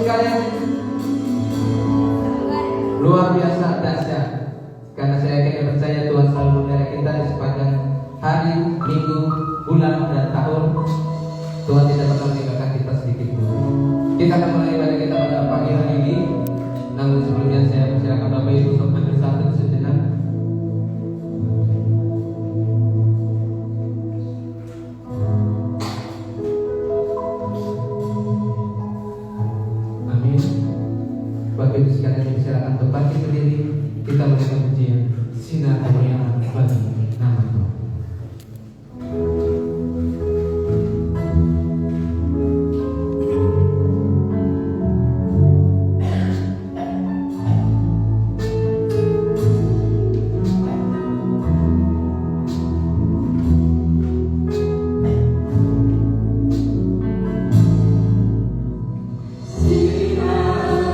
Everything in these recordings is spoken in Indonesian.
sekalian, luar biasa dahsyat. Karena saya yakin dan percaya Tuhan selalu memelihara kita di sepanjang hari, minggu, bulan, dan tahun. Tuhan tidak pernah meninggalkan kita sedikit pun. Kita akan mulai ibadah kita pada pagi hari ini. Namun sebelumnya saya persilakan Bapak Ibu untuk ambil satu sejenak. Amin. Bapak Ibu sekalian dipersilakan untuk bangkit berdiri. Kita berikan pujian sinar kemuliaan bagi nama Tuhan. Sinar kemuliaan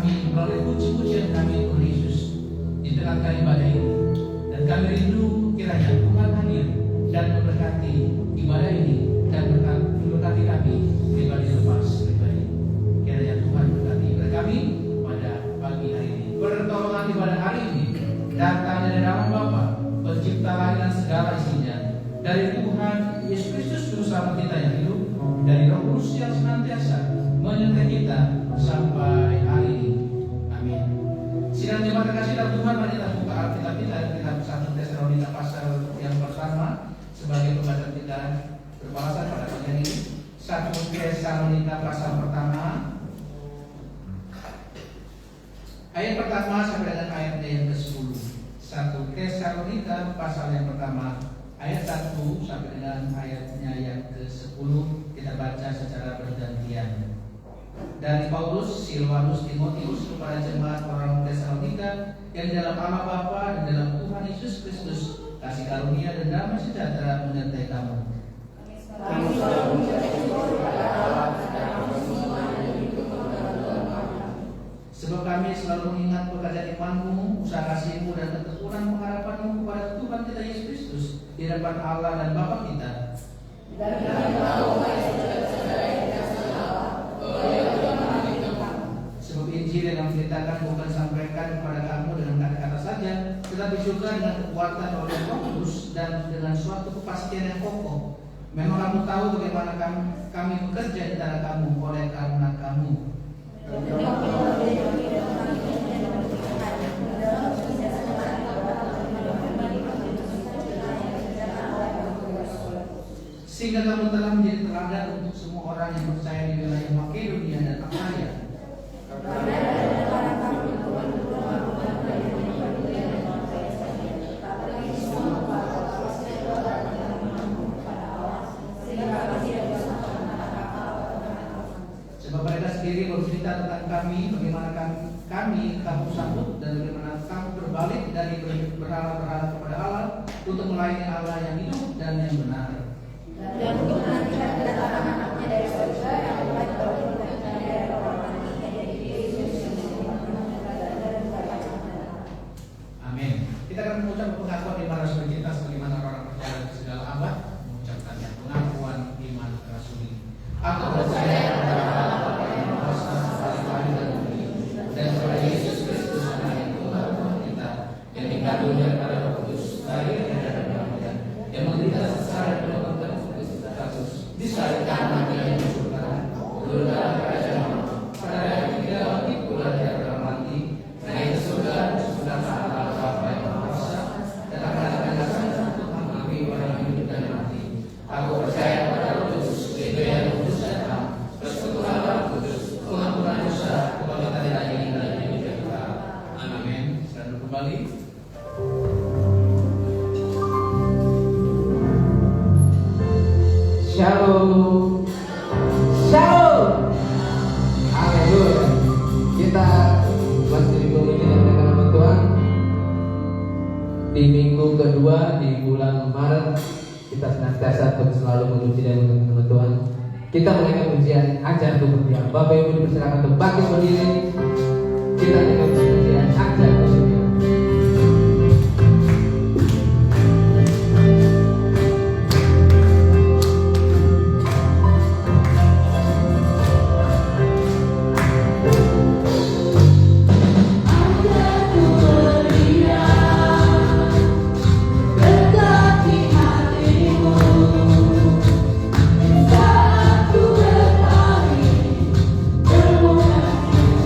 kami, melalui puji-pujian kami Tuhan Yesus di tengah ibadah ini. Dan kami rindu kiranya Tuhan hadir dan memberkati ibadah ini dan memberkati kami pribadi lepas pribadi. Kiranya Tuhan berkati ibadah kami pada pagi hari ini. Pertolongan ibadah hari ini datang dari nama Bapa, Pencipta langit dan segala isinya, dari Tuhan Yesus Kristus Juru Selamat kita yang hidup, dari Roh Kudus yang senantiasa menyertai kita sampai hari ini. Amin. Sidang jemaat terkasih dalam Tuhan, mari kita buka Alkitab kita, kitab 1 Tesalonika pasal yang pertama sebagai pembacaan kita berbahasa pada pagi ini. 1 Tesalonika pasal pertama ayat pertama sampai dengan ayatnya yang ke-10. 1 Tesalonika pasal yang pertama ayat 1 sampai dengan ayatnya yang ke-10. Kita baca secara bergantian. Dari Paulus, Silvanus, Timotius kepada jemaat orang Tesalonika yang di dalam Allah Bapa dan dalam Tuhan Yesus Kristus, kasih karunia dan damai sejahtera menyertai kamu. Sebab kami selalu mengingat pekerjaan imanmu, usaha kasihmu dan ketekunan pengharapanmu kepada Tuhan kita Yesus Kristus di hadapan Allah dan Bapa kita. Sebab Injil yang diberitakan bukan disampaikan kepada kamu dengan kata-kata saja, tetapi juga dengan kekuatan oleh Roh Kudus dan dengan suatu kepastian yang kokoh. Memang kamu tahu bagaimana kami bekerja di antara kamu oleh karena kamu. Sehingga kamu telah menjadi teladan untuk semua orang yang percaya di wilayah Makedonia dan Akaya. Sebab mereka sendiri bercerita tentang kami, bagaimana kami kamu sambut dan bagaimana kamu berbalik dari berhala-berhala kepada Allah untuk melayani Allah yang hidup dan yang benar. Dan untuk menantikan kedatangan anaknya dari surga yang baik dari orang mati menjadi Yesus yang amin. Kita akan mengucap pengakuan iman rasuli kita sebagaimana orang percaya di segala abad mengucapkan pengakuan iman rasuli. Aku percaya kepada Allah yang Maha Esa, Bapa dan Bumi, dan kepada Yesus Kristus anak Tuhan kita yang dikandung daripada Roh Kudus, lahir dari Maria, yang menderita secara disalibkan mati yang dikuburkan, turun dalam kerajaan Allah, pada hari ketiga bangkit pula dari antara mati, naik ke surga, sebelah kanan Allah Bapa yang Maha Esa, datang akan datang untuk mengambil orang hidup dan mati. Aku percaya pada Roh Kudus, yang kudus dan terang, persekutuan Roh Kudus, pengampunan dosa, kebangkitan dari yang dan hidup yang kekal. Amin. Selalu kembali. Shalom. Shalom. Haleluya. Kita masih dipuji dengan nama Tuhan. Di minggu kedua di bulan Maret, kita senantiasa untuk selalu memuji dan mengenang nama Tuhan. Kita mulai ujian ajar tubuh berdiam. Bapak Ibu dipersilakan untuk bangkit berdiri. Kita mulai ujian ajar tubuh berdiam. Terima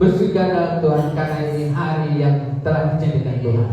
Bersyukurlah Tuhan karena ini hari yang telah dijadikan Tuhan.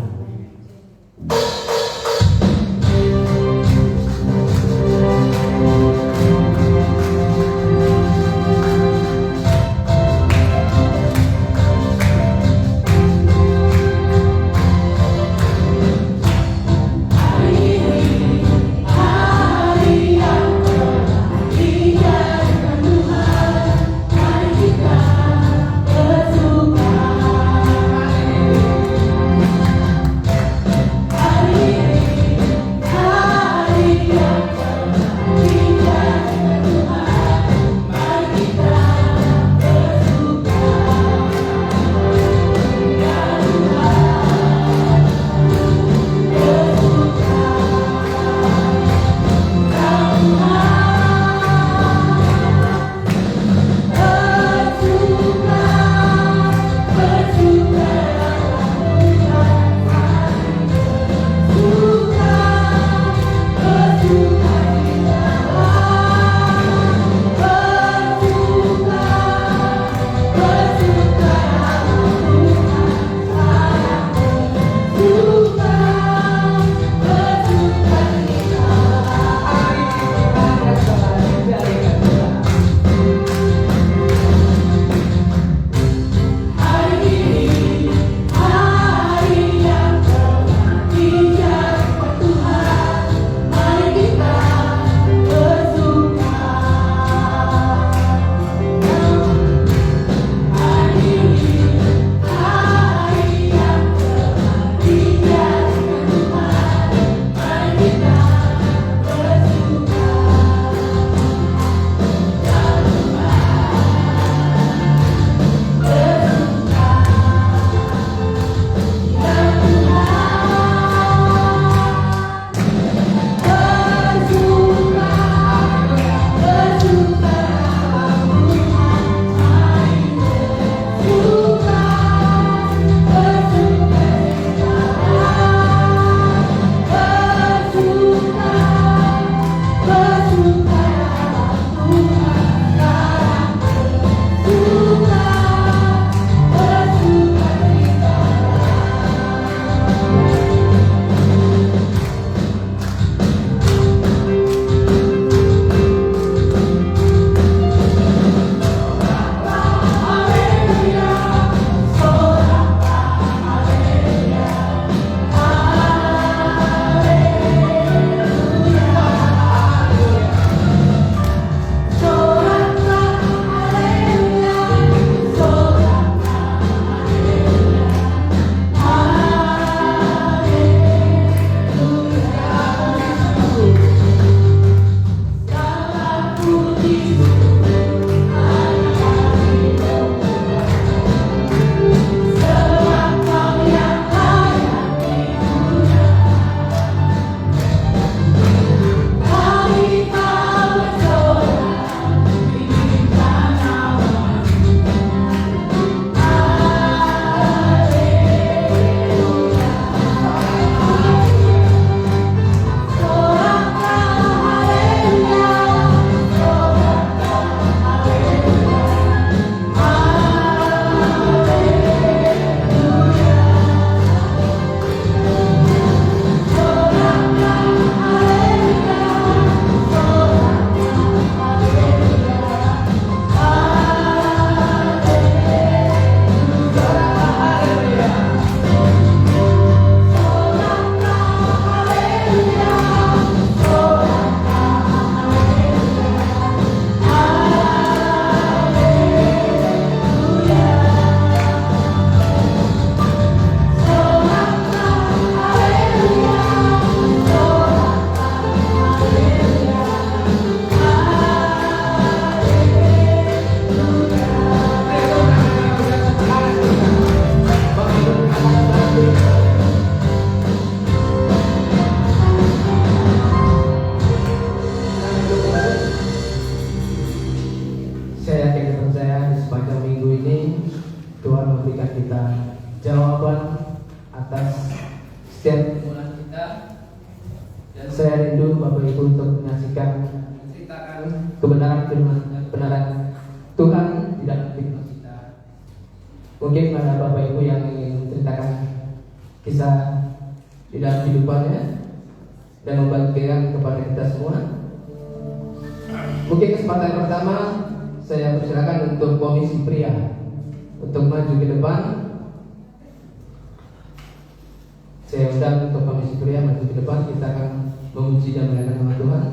Saya rindu Bapak Ibu untuk menyaksikan, menceritakan kebenaran firman, kebenaran Tuhan di dalam firman kita. Mungkin ada Bapak Ibu yang ingin menceritakan kisah di dalam kehidupannya dan membagikan kepada kita semua. Mungkin kesempatan pertama saya persilakan untuk komisi pria untuk maju ke depan. Saya undang untuk komisi pria maju ke depan. Kita akan memuji dan memuliakan nama Tuhan.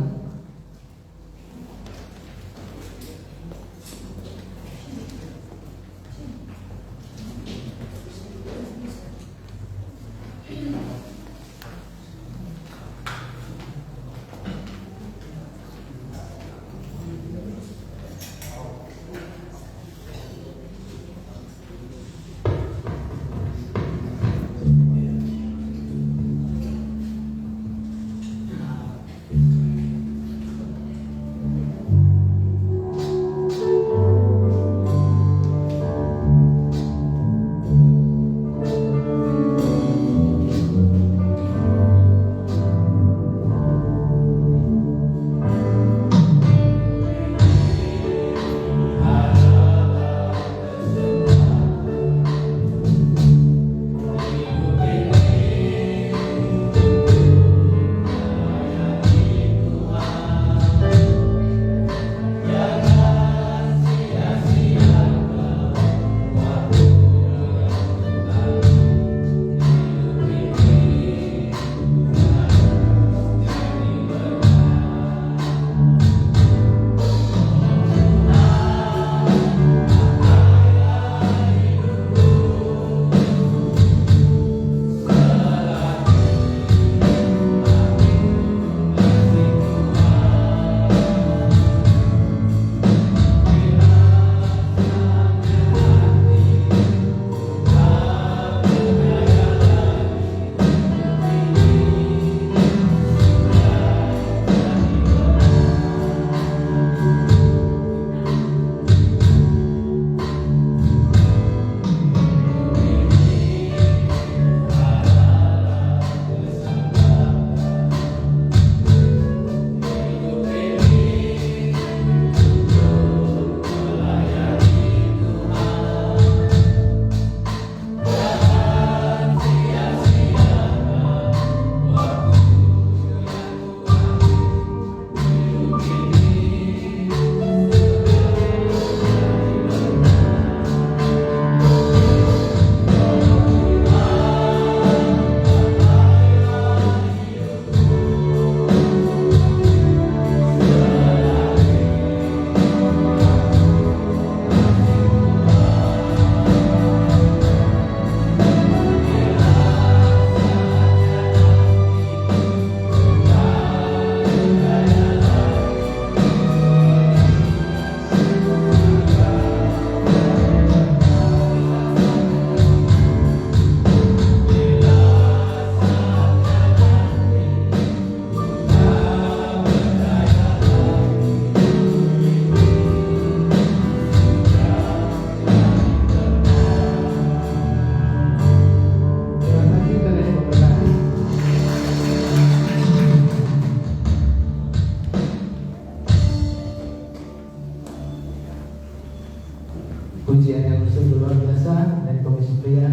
Pujian yang sungguh luar biasa dari komisi pria.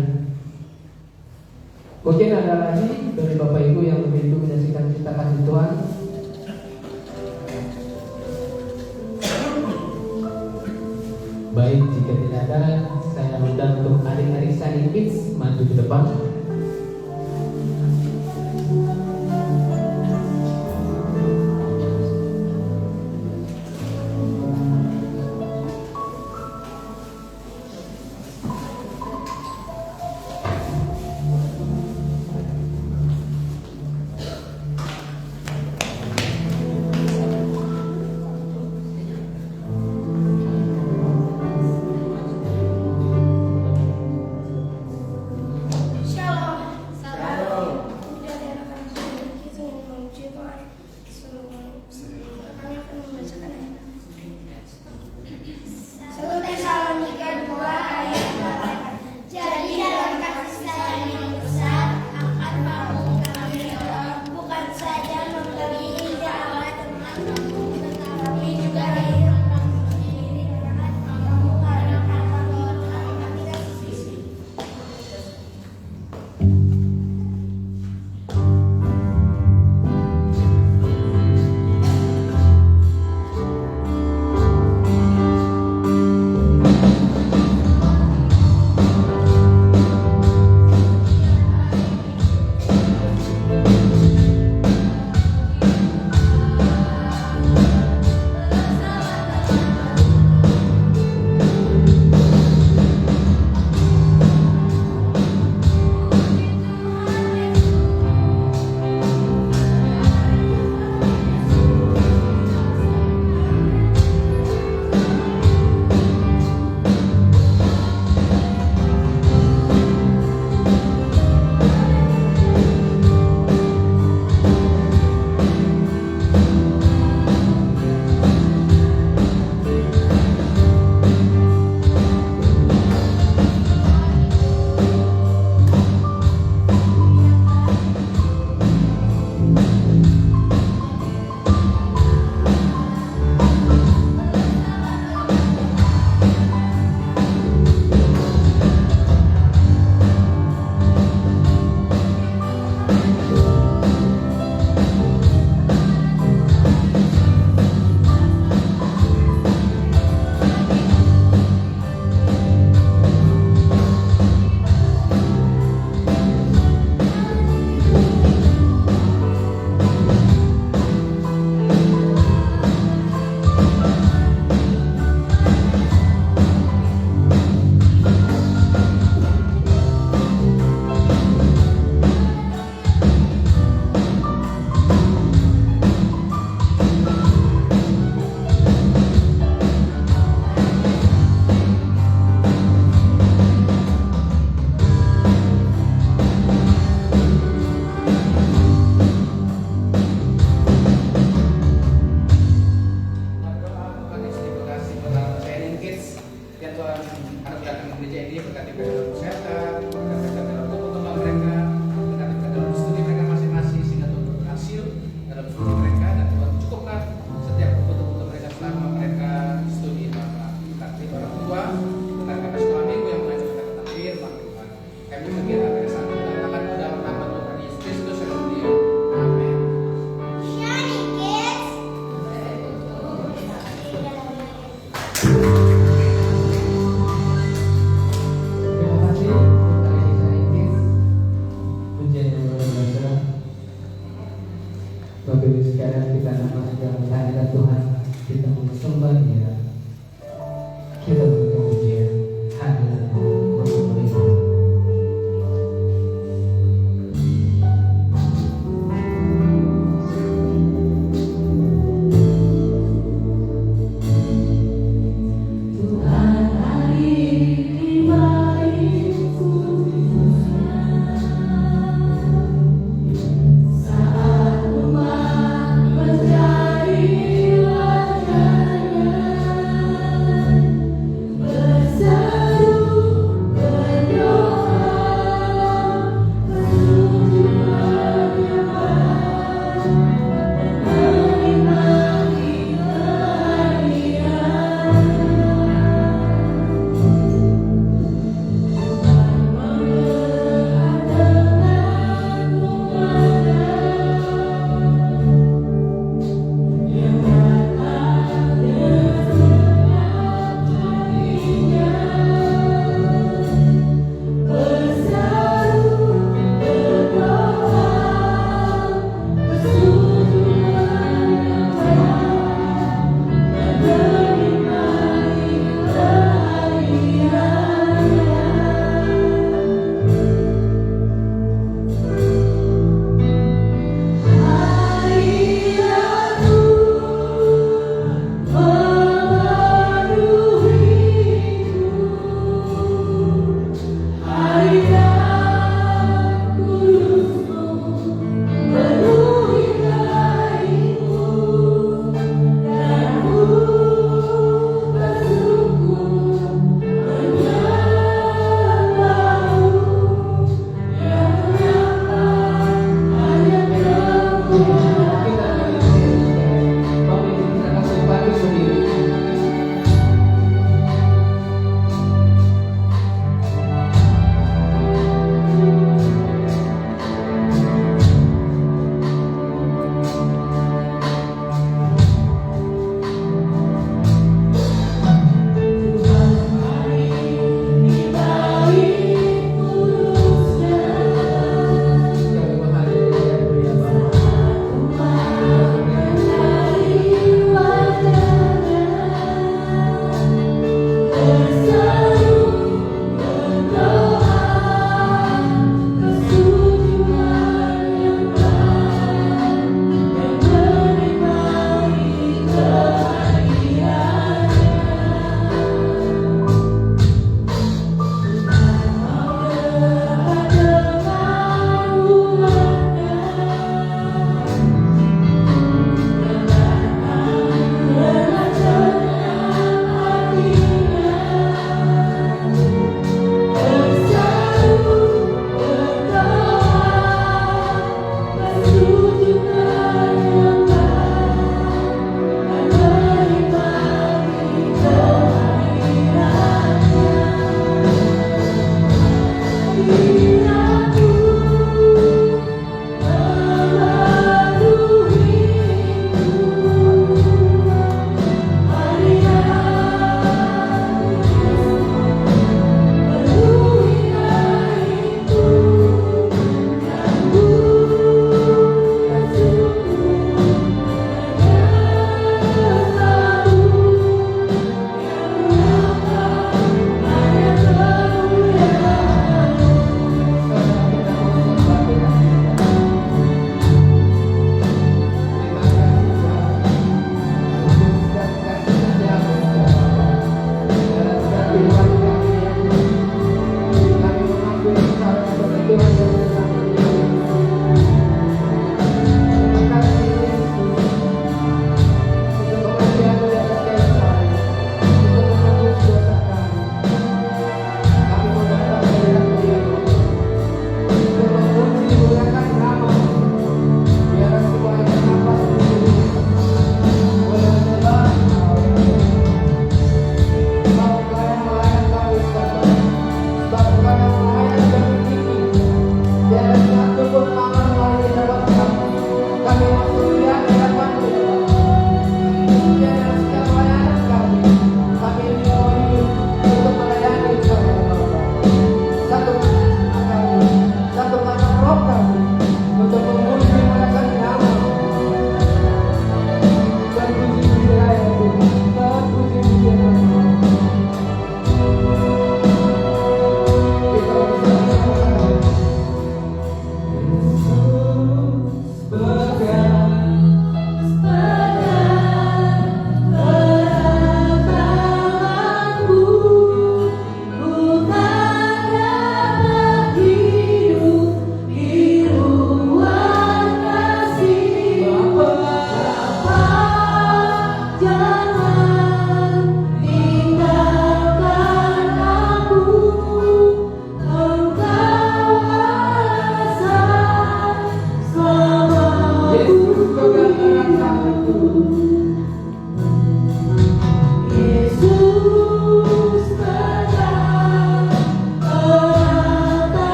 Mungkin ada lagi dari Bapak Ibu yang begitu menyaksikan kita kasih Tuhan. Baik, jika tidak ada, saya undang untuk adik-adik Sunny Kids maju ke depan. Shout Tuhan anak-anak gereja ini berkati dalam kesehatan, berkati dalam perkembangan mereka, berkati dalam studi mereka masing-masing sehingga Tuhan berhasil dalam studi mereka dan Tuhan cukupkan setiap kebutuhan mereka selama mereka studi Bapak. Berkati orang tua, berkati sekolah minggu yang mulai berkati takbir, Tuhan. Kami berkata pada saat mengatakan dalam nama Tuhan Yesus Kristus yang mulia. Amin. Terima kasih.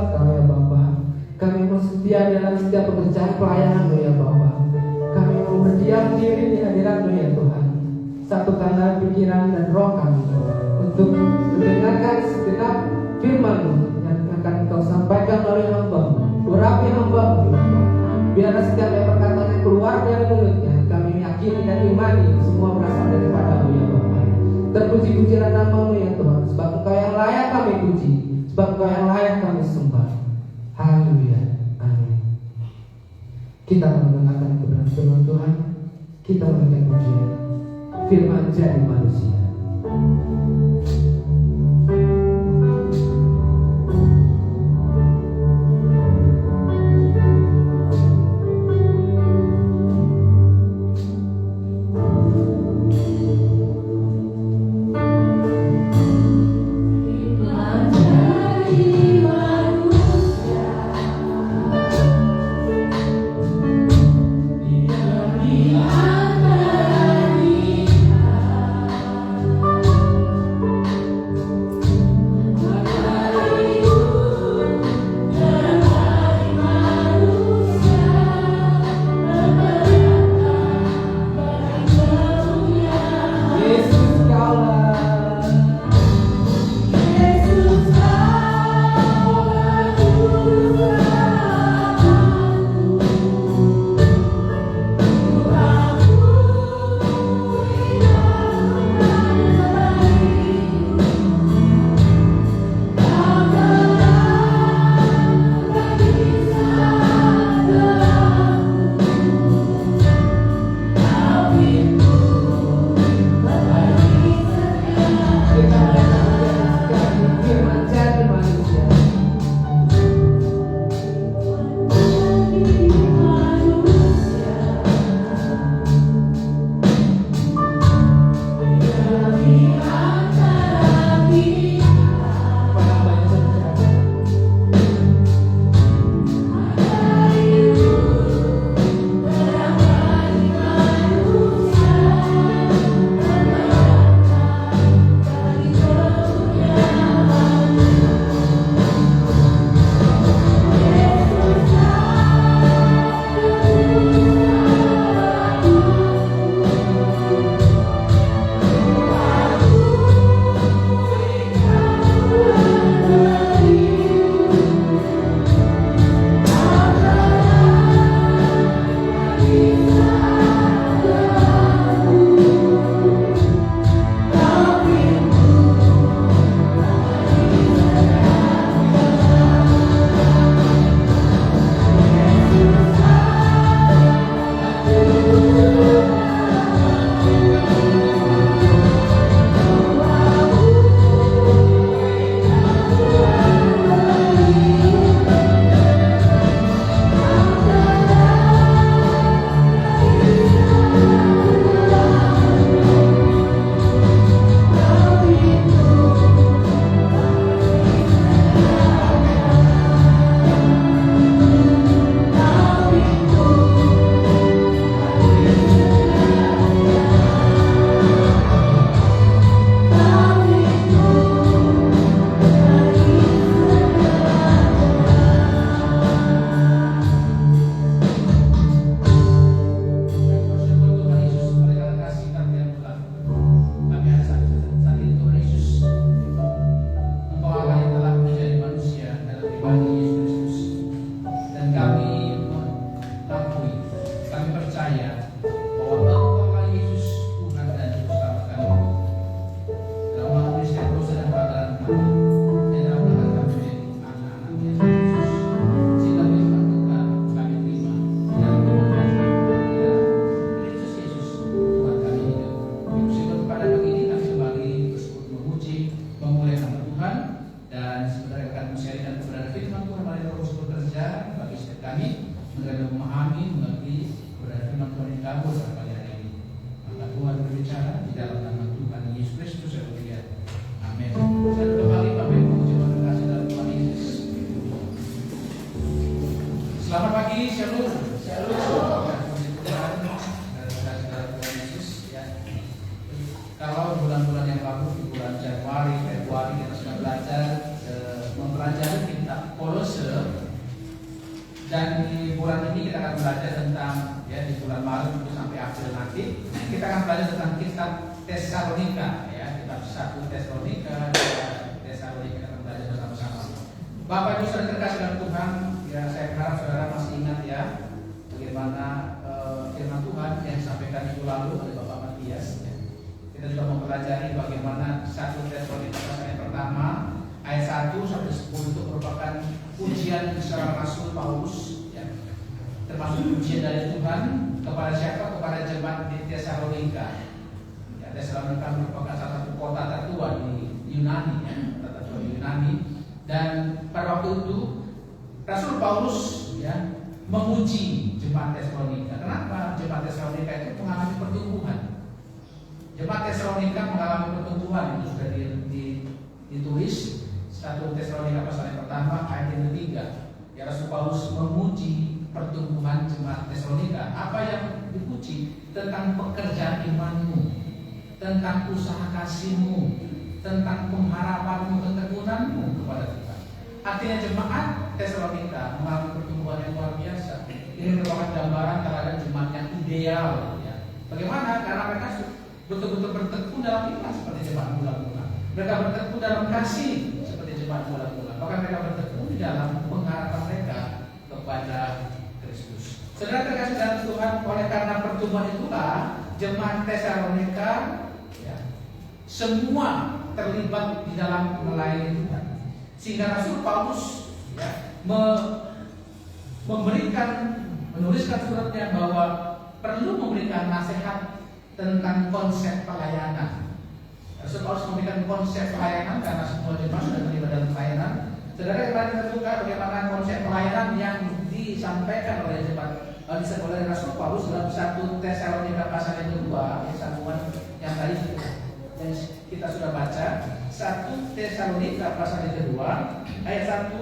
menyembah Kau ya Bapa. Kami mau setia dalam setiap pekerjaan pelayanan-Mu ya Bapa. Kami mau berdiam diri di hadirat-Mu ya Tuhan. Satukanlah pikiran dan roh kami untuk mendengarkan segenap firman-Mu yang akan Kau sampaikan melalui hamba-Mu. Urapi hamba-Mu ya Bapa. Biarlah setiap yang perkataan yang keluar dari mulutnya kami yakini dan imani semua berasal daripada-Mu ya Bapa. Terpuji-pujilah nama-Mu ya Tuhan, sebab Engkau yang layak kami puji, sebab Engkau yang layak kami sembah. Haleluya, amin. Kita mendengarkan kebenaran firman Tuhan, kita memberikan pujian. Firman jadi manusia. Kalau bulan-bulan yang lalu di bulan Januari, Februari kita sudah belajar mempelajari kitab Kolose Dan di bulan ini kita akan belajar tentang, ya, di bulan Maret sampai April nanti kita akan belajar tentang kitab Tesalonika, ya, kitab 1 Tesalonika, Tesalonika kita akan belajar bersama-sama. Bapak Ibu saudara terkasih dalam Tuhan, ya, saya harap saudara masih ingat, ya, bagaimana firman Tuhan yang disampaikan minggu lalu oleh Bapak Matias. Ya. Kita juga mempelajari bagaimana 1 Tesalonika pasal yang pertama ayat 1 sampai 10 itu merupakan pujian seorang Rasul Paulus, ya, termasuk pujian dari Tuhan kepada siapa? Kepada jemaat di Tesalonika. Ya, Tesalonika merupakan salah satu kota tertua di Yunani, ya, kota tertua di Yunani. Dan pada waktu itu Rasul Paulus, ya, memuji jemaat Tesalonika. Kenapa? Jemaat Tesalonika itu mengalami pertumbuhan. Jemaat Tesalonika mengalami pertumbuhan, itu sudah ditulis 1 Tesalonika pasal yang pertama ayat yang ketiga. Ya, Rasul Paulus memuji pertumbuhan jemaat Tesalonika. Apa yang dipuji? Tentang pekerjaan imanmu, tentang usaha kasihmu, tentang pengharapanmu, ketekunanmu kepada Tuhan. Artinya jemaat Tesalonika mengalami pertumbuhan yang luar biasa. Ini merupakan gambaran terhadap jemaat yang ideal, ya. Bagaimana? Karena mereka betul-betul bertekun dalam iman seperti jemaat mula-mula. Mereka bertekun dalam kasih seperti jemaat mula-mula. Bahkan mereka bertekun di dalam pengharapan mereka kepada Kristus. Saudara terkasih dalam Tuhan, oleh karena pertumbuhan itulah jemaat Tesalonika, ya, semua terlibat di dalam melayani Tuhan. Sehingga Rasul Paulus, ya, menuliskan suratnya bahwa perlu memberikan nasihat tentang konsep pelayanan. Rasul Paulus memberikan konsep pelayanan karena semua jemaat sudah terlibat dalam pelayanan. Saudara kemarin terbuka bagaimana konsep pelayanan yang disampaikan oleh oleh Rasul Paulus dalam 1 Tesalonika pasal yang kedua, ya, sambungan yang tadi yang kita sudah baca. 1 Tesalonika pasal yang kedua ayat 1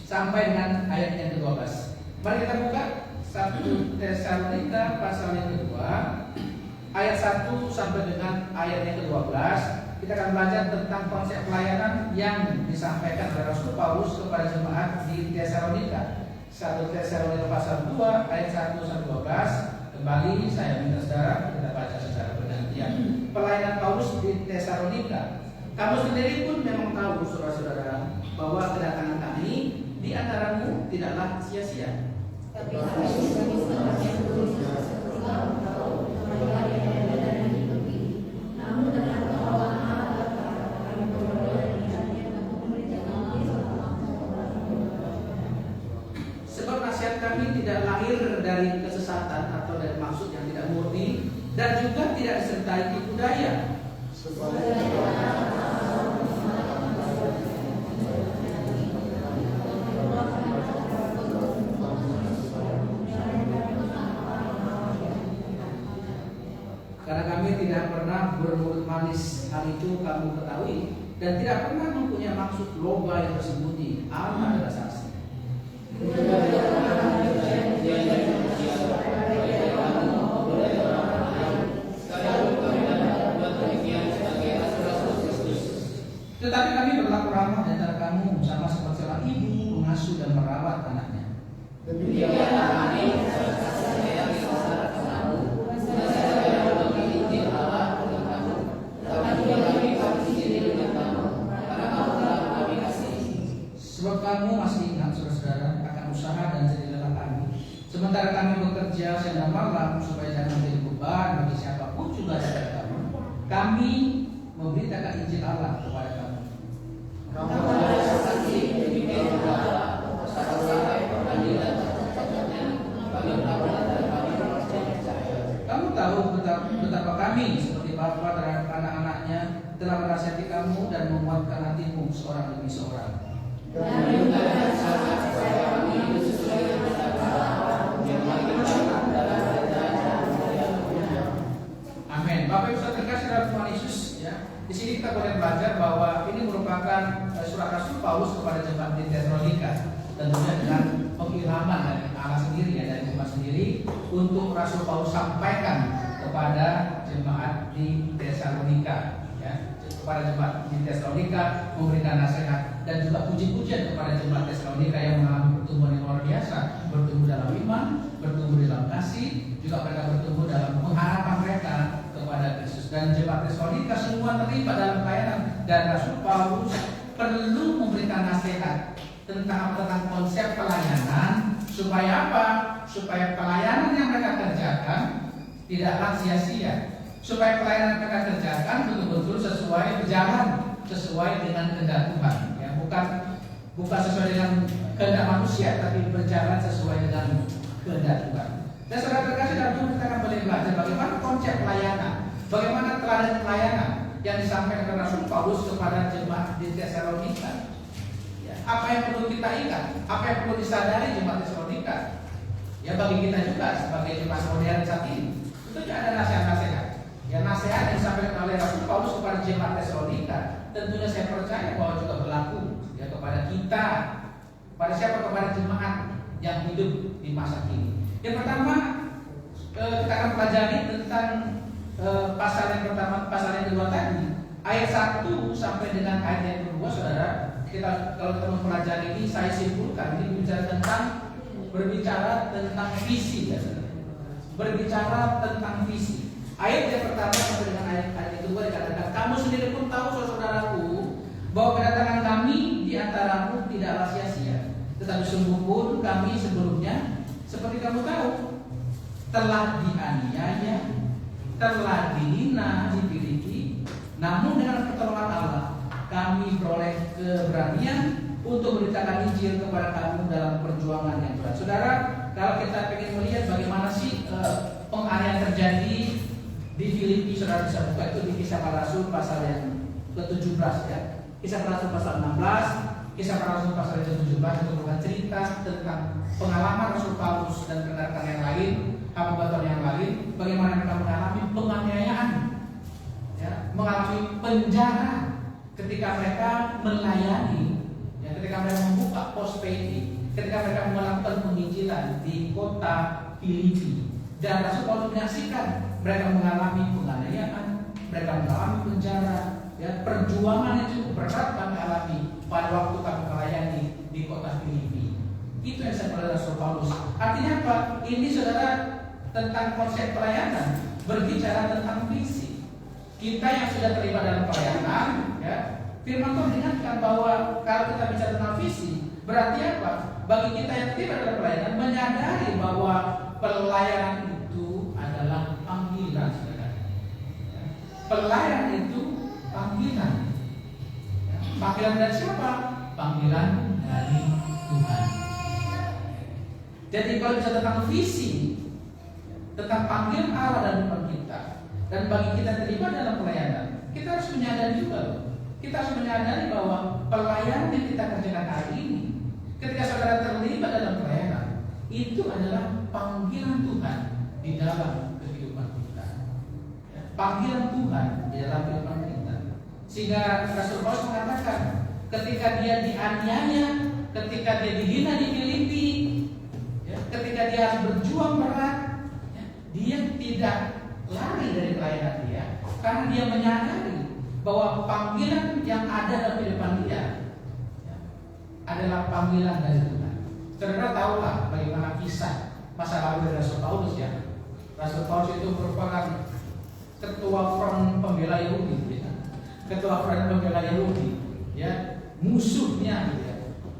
sampai dengan ayat yang ke-12. Mari kita buka 1 Tesalonika pasal yang kedua ayat 1 sampai dengan ayat yang ke-12. Kita akan belajar tentang konsep pelayanan yang disampaikan oleh Rasul Paulus kepada jemaat di Tesalonika. 1 Tesalonika pasal 2 ayat 1 sampai 12. Kembali saya minta saudara kita baca secara bergantian. Pelayanan Paulus di Tesalonika. Kamu sendiri pun memang tahu, saudara-saudara, bahwa kedatangan kami di antaramu tidaklah sia-sia. Sebab nasihat kami tidak lahir dari kesesatan atau dari maksud yang tidak murni, dan juga tidak disertai tipu daya. Karena kami tidak pernah bermulut manis, hal itu kamu ketahui, dan tidak pernah mempunyai maksud loba yang tersembunyi. Allah adalah saksi. Tetapi kami berlaku ramah di antara kamu, sama seperti seorang ibu mengasuh dan merawat anaknya. Demikianlah kami sebab kamu masih ingat, saudara-saudara, akan usaha dan jerih lelah kami. Sementara kami bekerja siang dan malam supaya jangan menjadi beban bagi siapapun juga dari kamu. Kami memberitakan Injil Allah kepada kamu. Kamu tahu betapa kami seperti bapa terhadap anak-anaknya telah menasihati kamu dan menguatkan hatimu seorang demi seorang. Amin. Bapak Ibu saudara terkasih dalam Tuhan Yesus, ya. Di sini kita boleh belajar bahwa ini merupakan surat Rasul Paulus kepada jemaat di Tesalonika, tentunya dengan pengilhaman dari Allah sendiri, ya, dari Tuhan sendiri, untuk Rasul Paulus sampaikan kepada jemaat di Tesalonika, ya. Kepada jemaat di Tesalonika memberikan nasihat dan juga puji-pujian kepada jemaat Tesalonika yang mengalami pertumbuhan yang luar biasa Tesalonika semua terlibat dalam pelayanan, dan Rasul Paulus perlu memberikan nasihat tentang konsep pelayanan supaya apa? Supaya pelayanan yang mereka kerjakan tidaklah sia-sia, supaya pelayanan yang mereka kerjakan betul-betul sesuai berjalan sesuai dengan kehendak Tuhan, ya, bukan sesuai dengan kehendak manusia, tapi berjalan sesuai dengan kehendak Tuhan. Dan saudara terkasih dalam Tuhan, kita akan boleh belajar bagaimana konsep pelayanan, bagaimana teladan pelayanan yang disampaikan Rasul Paulus kepada jemaat di Tesalonika. Ya, apa yang perlu kita ingat, apa yang perlu disadari jemaat Tesalonika? Ya, bagi kita juga sebagai jemaat modern saat ini, itu juga ada nasihat-nasihat. Ya, nasihat yang disampaikan oleh Rasul Paulus kepada jemaat Tesalonika, tentunya saya percaya bahwa juga berlaku ya kepada kita. Pada siapa? Kepada jemaat yang hidup di masa kini. Yang pertama, kita akan pelajari tentang pasal yang pertama, pasal yang kedua tadi, ayat 1 sampai dengan ayat yang kedua, saudara. Kita kalau kita mempelajari ini, saya simpulkan ini berbicara tentang visi, ya, saudara. Berbicara tentang visi. Ayat yang pertama sampai dengan ayat yang kedua dikatakan, kamu sendiri pun tahu, saudaraku, bahwa kedatangan kami di antaramu tidaklah sia-sia. Tetapi sungguh pun kami sebelumnya, seperti kamu tahu, telah dianiaya, telah dihina di Filipi. Namun dengan pertolongan Allah, kami beroleh keberanian untuk memberitakan Injil kepada kamu dalam perjuangan yang berat. Saudara, kalau kita ingin melihat bagaimana sih penganiayaan terjadi di Filipi, saudara bisa buka itu di Kisah Para Rasul pasal yang ke-17, ya. Kisah Para Rasul pasal 16, Kisah Para Rasul pasal yang ke-17 itu merupakan cerita tentang pengalaman Rasul Paulus dan rekan-rekan yang lain, hamba yang lain, bagaimana mereka mengalami penganiayaan, ya, mengalami penjara ketika mereka melayani, ya, ketika mereka membuka pos PI, ketika mereka melakukan penginjilan di kota Filipi. Dan Rasul Paulus menyaksikan mereka mengalami penganiayaan, mereka mengalami penjara, ya, perjuangan yang cukup berat kami alami pada waktu kami melayani di kota Filipi. Itu yang saya oleh Rasul Paulus. Artinya apa? Ini saudara tentang konsep pelayanan, berbicara tentang visi. Kita yang sudah terlibat dalam pelayanan, ya, firman Tuhan ingatkan bahwa kalau kita bicara tentang visi, berarti apa? Bagi kita yang terlibat dalam pelayanan, menyadari bahwa pelayanan itu adalah panggilan, saudara. Ya. Pelayanan itu panggilan. Ya. Panggilan dari siapa? Panggilan dari Tuhan. Jadi kalau bicara tentang visi, tentang panggilan Allah dan depan kita, dan bagi kita terlibat dalam pelayanan, kita harus menyadari juga, kita harus menyadari bahwa pelayanan yang kita kerjakan hari ini, ketika saudara terlibat dalam pelayanan, itu adalah panggilan Tuhan di dalam kehidupan kita. Ya, panggilan Tuhan di dalam kehidupan kita. Sehingga Rasul Paulus mengatakan, ketika dia dianiaya, ketika dia dihina di Filipi, ya, ketika dia harus berjuang berat, ya, dia tidak lari dari pelayanan dia, karena dia menyadari bahwa panggilan yang ada dalam kehidupan dia, ya, adalah panggilan dari Tuhan. Saudara tahulah bagaimana kisah masa lalu dari Rasul Paulus, ya. Rasul Paulus itu merupakan ketua front pembela Yahudi, ya. Ketua front pembela Yahudi, ya, musuhnya, gitu, ya.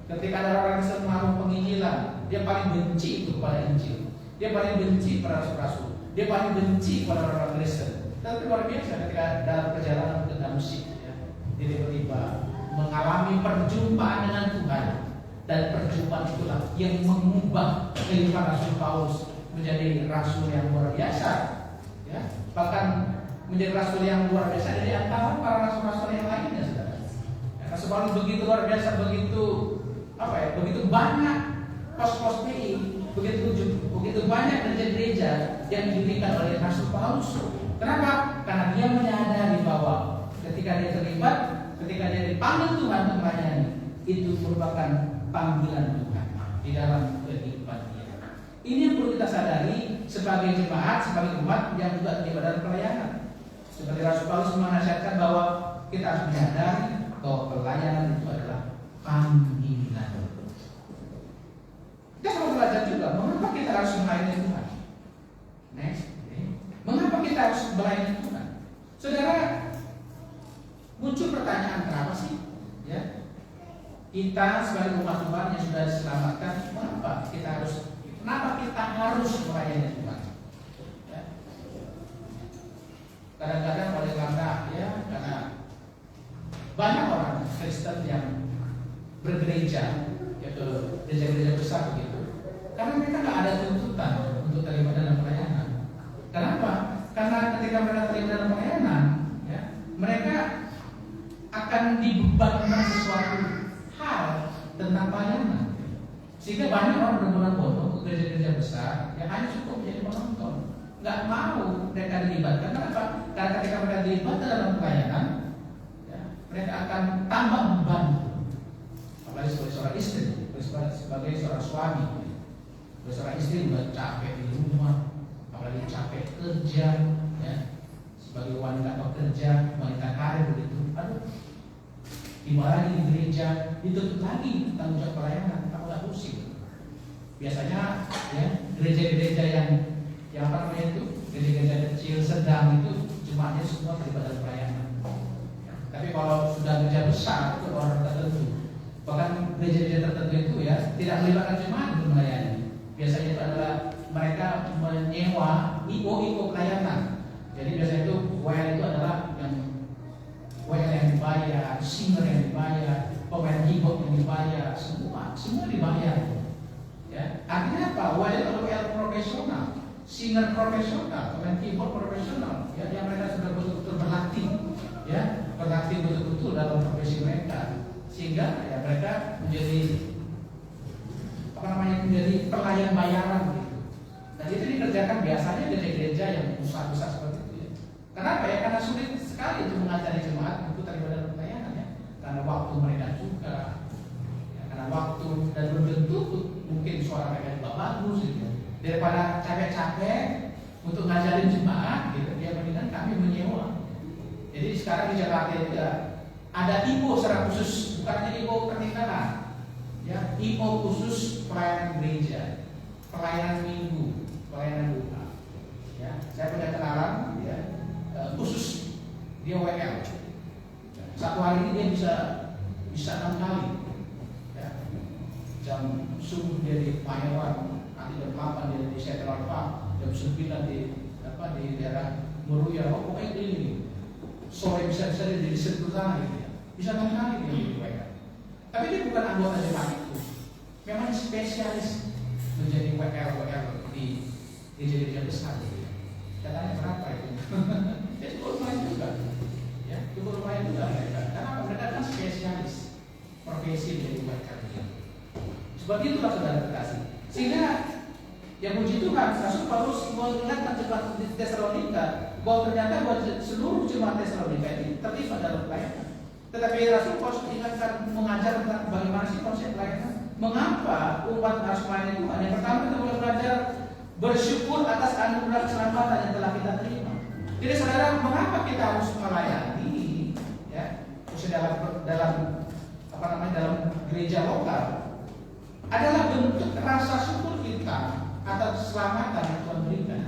Ketika ada orang Kristen melakukan penginjilan, dia paling benci itu kepada Injil, dia paling benci pada rasul-rasul, dia paling benci pada orang Kristen. Tapi luar biasa ketika dalam perjalanan ke Damaskus, ya, dia tiba-tiba mengalami perjumpaan dengan Tuhan. Dan perjumpaan itulah yang mengubah kehidupan Rasul Paulus menjadi rasul yang luar biasa, ya. Bahkan menjadi rasul yang luar biasa dari antara para rasul-rasul yang lainnya, saudara. Ya, Rasul Paulus begitu luar biasa, begitu begitu banyak pos-pos PI, begitu banyak gereja-gereja yang didirikan oleh Rasul Paulus. Kenapa? Karena dia menyadari bahwa ketika dia terlibat, ketika dia dipanggil Tuhan untuk melayani, itu merupakan panggilan Tuhan di dalam kehidupan dia. Ini yang perlu kita sadari sebagai jemaat, sebagai umat yang juga terlibat dalam pelayanan. Seperti Rasul Paulus menasihatkan bahwa kita harus menyadari bahwa pelayanan itu adalah panggilan. Kita perlu belajar juga mengapa kita harus melayani Tuhan. Next, mengapa kita harus melayani Tuhan? Saudara, kita sebagai umat Tuhan yang sudah diselamatkan, kenapa kita harus melayani Tuhan? Ya. Kadang-kadang oleh karena banyak orang Kristen yang bergereja, yaitu gereja-gereja besar begitu, karena mereka nggak ada tuntutan untuk terlibat dalam pelayanan. Kenapa? Karena ketika mereka terlibat dalam pelayanan, ya, mereka akan dibebankan sesuatu hal tentang pelayanan, sehingga banyak orang berbondong-bondong ke gereja-gereja besar yang hanya cukup menjadi penonton, nggak mau mereka dilibatkan. Kenapa? Karena ketika mereka dilibatkan dalam pelayanan, ya, mereka akan tambah beban. Apalagi sebagai seorang istri, sebagai seorang suami, sebagai seorang istri udah capek di rumah, apalagi capek kerja, ya, sebagai wanita pekerja, wanita karir begitu. Aduh, dimarahi di gereja, dituntut lagi tanggung jawab pelayanan, kamu nggak pusing. Biasanya, ya, gereja-gereja yang apa namanya itu, gereja-gereja kecil, sedang itu jemaatnya semua terlibat dalam pelayanan. Ya, tapi kalau sudah gereja besar itu orang tertentu. Bahkan gereja-gereja tertentu itu ya tidak melibatkan jemaat untuk melayani. Biasanya itu adalah mereka menyewa IO pelayanan. Jadi biasanya itu WL itu adalah yang WL yang dibayar, singer yang dibayar, pemain keyboard yang dibayar, semua dibayar. Ya, artinya apa? WL itu adalah WL profesional, singer profesional, pemain keyboard profesional. Ya, yang mereka sudah betul-betul berlatih, ya, berlatih betul-betul dalam profesi mereka. Sehingga ya mereka menjadi menjadi pelayan bayaran gitu. Dan itu dikerjakan biasanya gereja-gereja yang besar-besar seperti itu ya. Kenapa ya? Karena sulit sekali itu mengajari jemaat untuk terlibat dalam pelayanan ya. Karena waktu mereka juga, ya, karena waktu dan belum tentu mungkin suara mereka juga bagus gitu. Daripada capek-capek untuk ngajarin jemaat gitu, dia mendingan kami menyewa. Jadi sekarang di Jakarta itu ya, ada IO secara khusus, bukan hanya IO pernikahan, ya, IO khusus pelayanan gereja, pelayanan minggu, pelayanan doa. Ya, saya punya kenalan, ya, khusus dia WL. Satu hari ini dia bisa 6 kali. Ya. Jam subuh dia di Payawan, nanti jam 8 dia di Central Park, jam 9 di daerah Meruya, pokoknya ini. Sore bisa dia di Sentul sana gitu ya. Bisa 6 kali dia di WL. Tapi dia bukan anggota jemaat itu. Memang spesialis menjadi WL di gereja-gereja besar gitu ya. Katanya berapa itu? Ya cukup lumayan juga. Ya, cukup lumayan juga mereka. Karena mereka kan spesialis profesi menjadi WL gitu. Seperti itulah saudara terkasih. Sehingga yang puji Tuhan, Rasul Paulus mengingatkan jemaat di Tesalonika bahwa ternyata buat seluruh jemaat Tesalonika ini terlibat dalam pelayanan. Tetapi Rasul Paulus ingatkan mengajar tentang bagaimana sih konsep pelayanan. Mengapa umat harus melayani Tuhan? Yang pertama kita boleh belajar bersyukur atas anugerah keselamatan yang telah kita terima. Jadi saudara, mengapa kita harus melayani? Ya, khususnya dalam gereja lokal adalah bentuk rasa syukur kita atas keselamatan yang Tuhan berikan.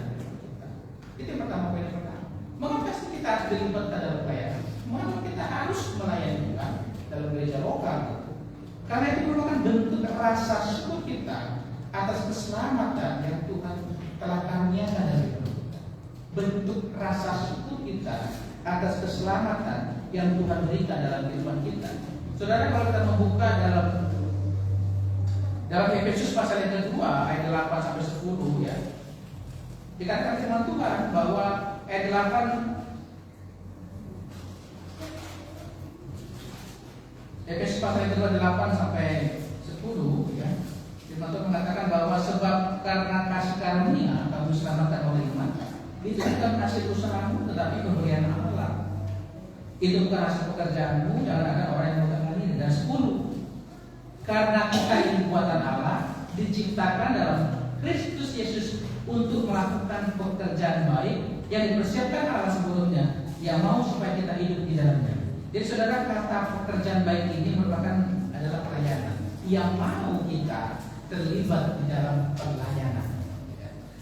Itu yang pertama, poin pertama. Mengapa sih kita harus dilibatkan dalam pelayanan? Mengapa kita harus melayani Tuhan dalam gereja lokal? Karena itu merupakan bentuk rasa syukur kita atas keselamatan yang Tuhan telah karuniakan dari kita. Bentuk rasa syukur kita atas keselamatan yang Tuhan berikan dalam kehidupan kita. Saudara, kalau kita membuka dalam Efesus pasal yang kedua ayat 8 sampai 10 ya. Dikatakan firman Tuhan bahwa ayat 8 Efesus pasal yang kedua 8 sampai 10 ya. Firman Tuhan mengatakan bahwa sebab karena kasih karunia kamu diselamatkan oleh iman. Itu bukan hasil usahamu tetapi pemberian Allah. Itu bukan hasil pekerjaanmu, jangan ada orang yang mengatakan ini. Dan 10 karena kita ini buatan Allah, diciptakan dalam Kristus Yesus untuk melakukan pekerjaan baik yang dipersiapkan Allah sebelumnya, yang mau supaya kita hidup di dalamnya. Jadi saudara, kata pekerjaan baik ini merupakan adalah pelayanan yang mau kita terlibat di dalam pelayanan.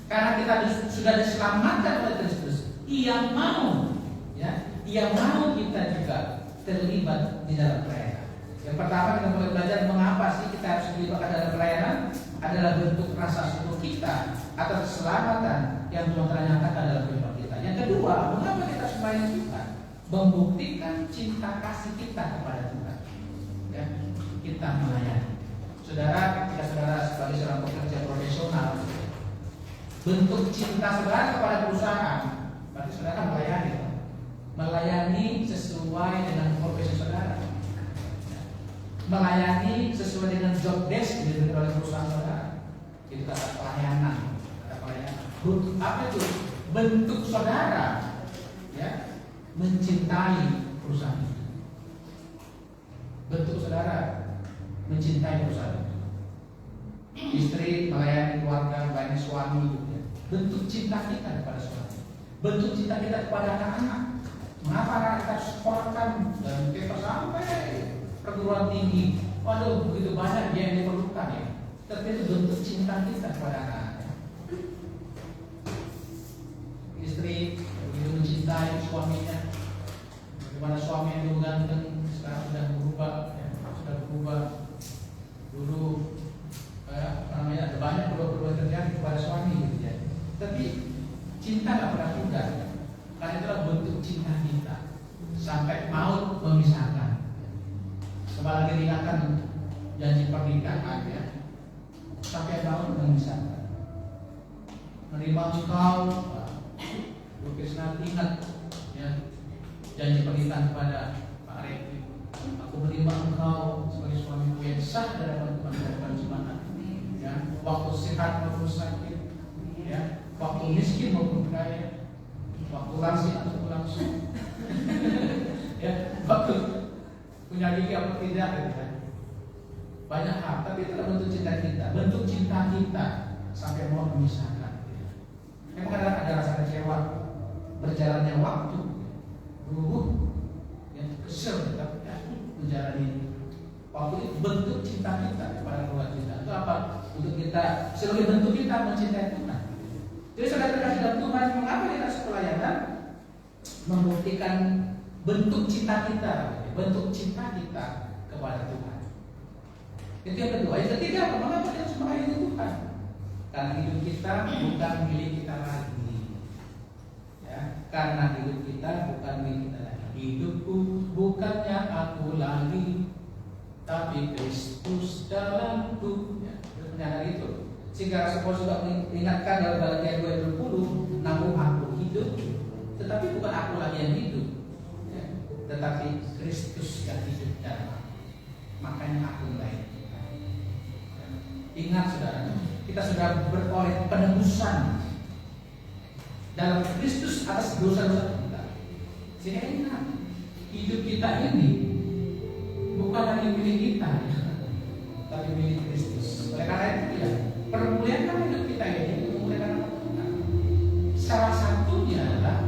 Karena kita sudah diselamatkan oleh Kristus, Ia mau, ya, Ia mau kita juga terlibat di dalam pelayanan. Ya, Yang pertama kita mulai belajar mengapa sih kita harus dilibatkan dalam pelayanan, adalah bentuk rasa syukur kita atas keselamatan yang Tuhan telah nyatakan dalam kehidupan kita. Yang kedua, mengapa kita harus melayani Tuhan? Membuktikan cinta kasih kita kepada Tuhan. Ya, kita melayani. Saudara, ketika saudara sebagai seorang pekerja profesional, bentuk cinta saudara kepada perusahaan, berarti saudara kan melayani. Melayani sesuai dengan profesi saudara. Melayani sesuai dengan job desk yang diberikan oleh perusahaan saudara. Itu kata pelayanan. Apa itu? Bentuk saudara, ya, mencintai perusahaan itu. Bentuk saudara mencintai perusahaan itu. Istri melayani keluarga, melayani suami, ya. Bentuk cinta kita kepada suami. Bentuk cinta kita kepada anak-anak. Mengapa anak kita sekolahkan dan kita sampai perguruan tinggi? Waduh, begitu banyak dia yang diperlukan, ya. Tapi itu bentuk cinta kita kepada anak-anak. Istri begitu mencintai suaminya. Bagaimana suami yang dulu ganteng sekarang sudah berubah, ya, sudah berubah. Dulu ada banyak berubah terjadi kepada suami, gitu, ya. Tapi cinta nggak pernah pudar, ya. Karena itulah bentuk cinta kita sampai maut memisahkan. Apalagi diingatkan janji pernikahan, ya, sampai maut memisahkan. Menerima engkau, Lukis nanti ingat, ya, janji pernikahan kepada Pak Revi. Aku menerima engkau sebagai suamiku yang sah dari Tuhan dan Jemaat. Ya, waktu sehat maupun sakit, ya, waktu miskin maupun kaya, waktu langsing atau langsung, ya, waktu punya gigi atau tidak, ya. Banyak hal, tapi itu bentuk cinta kita, bentuk cinta kita sampai mau memisahkan. Memang ada rasa kecewa. Berjalannya waktu, yang kesel kita, ya, menjalani waktu itu bentuk cinta kita kepada keluarga kita. Itu apa? Untuk kita sebagai bentuk kita mencintai Tuhan. Jadi saudara terkasih dalam Tuhan, mengapa kita pelayanan? Membuktikan bentuk cinta kita, bentuk cinta kita kepada Tuhan. Itu yang kedua. Yang ketiga, apa? Mengapa kita harus melayani Tuhan? Karena hidup kita bukan milik kita lagi. Karena hidup kita bukan milik kita lagi. Hidupku bukannya aku lagi, tapi Kristus dalamku. Ya, itu itu. Sehingga Rasul Paulus juga mengingatkan dalam Galatia 2:20, namun aku hidup, tetapi bukan aku lagi yang hidup, ya, tetapi Kristus yang hidup dalam aku. Makanya aku melayani Tuhan. Ya. Ingat saudara, kita sudah beroleh penebusan dalam Kristus atas dosa-dosa kita. Sehingga ingat, hidup kita ini bukan lagi milik kita, tapi milik Kristus. Oleh karena itu, ya, permuliakan hidup kita ini memuliakan Tuhan. Salah satunya adalah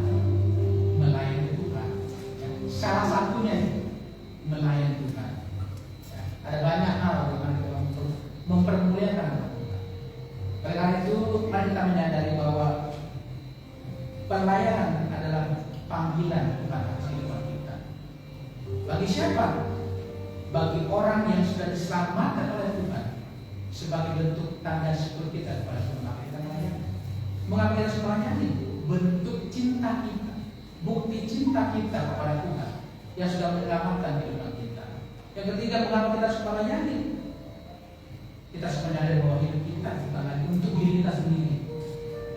melayani Tuhan. Ya. Salah satunya melayani Tuhan. Ya. Ada banyak hal bagaimana kita mempermuliakan Tuhan. Oleh karena itu, mari kita menyadari bahwa pelayanan adalah panggilan Tuhan atas kehidupan kita. Bagi siapa? Bagi orang yang sudah diselamatkan oleh Tuhan, sebagai bentuk tanda syukur kita kepada Tuhan. Maka kita melayani. Mengapa kita harus melayani? Bentuk cinta kita, bukti cinta kita kepada Tuhan yang sudah menyelamatkan kehidupan kita. Yang ketiga, mengapa kita harus melayani? Kita harus menyadari bahwa hidup kita bukan lagi untuk diri kita sendiri,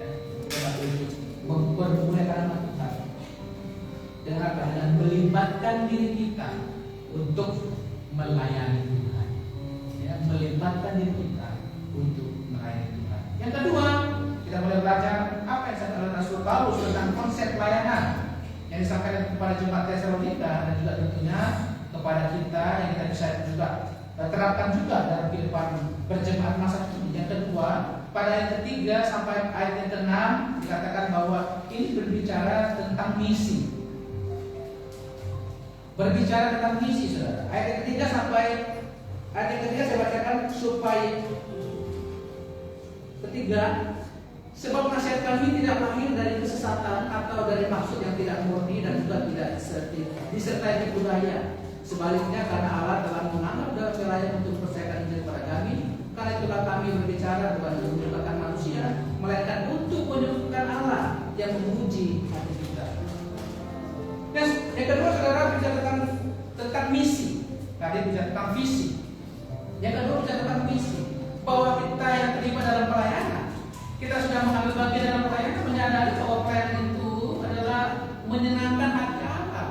ya, tetapi untuk mempermuliakan nama Tuhan. Dengan apa? Dengan melibatkan diri kita untuk melayani Tuhan, ya, melibatkan diri kita untuk melayani Tuhan. Yang kedua, kita mulai belajar apa yang disampaikan oleh Rasul Paulus tentang konsep pelayanan yang disampaikan kepada jemaat Tesalonika dan juga tentunya kepada kita yang kita bisa juga terapkan juga dalam kehidupan berjemaat masa kini. Yang kedua, pada ayat ketiga sampai ayat yang ke-6 dikatakan bahwa ini berbicara tentang misi. Berbicara tentang misi, saudara. Ayat yang ketiga sampai ayat yang ketiga saya bacakan supaya ketiga, sebab nasihat kami tidak lahir dari kesesatan atau dari maksud yang tidak murni dan juga tidak disertai budaya, Sebaliknya karena Allah telah menganggap layak untuk mempercayakan Injil kepada kami, karena itulah kami berbicara bukan untuk menyembuhkan manusia, melainkan untuk menyembuhkan Allah yang menguji hati kita. Dan yang kedua, saudara, bicara tentang misi. Tadi bicara tentang visi. Yang kedua bicara tentang misi, bahwa kita yang terlibat dalam pelayanan, kita sudah mengambil bagian dalam pelayanan, menyadari bahwa pelayanan itu adalah menyenangkan hati Allah.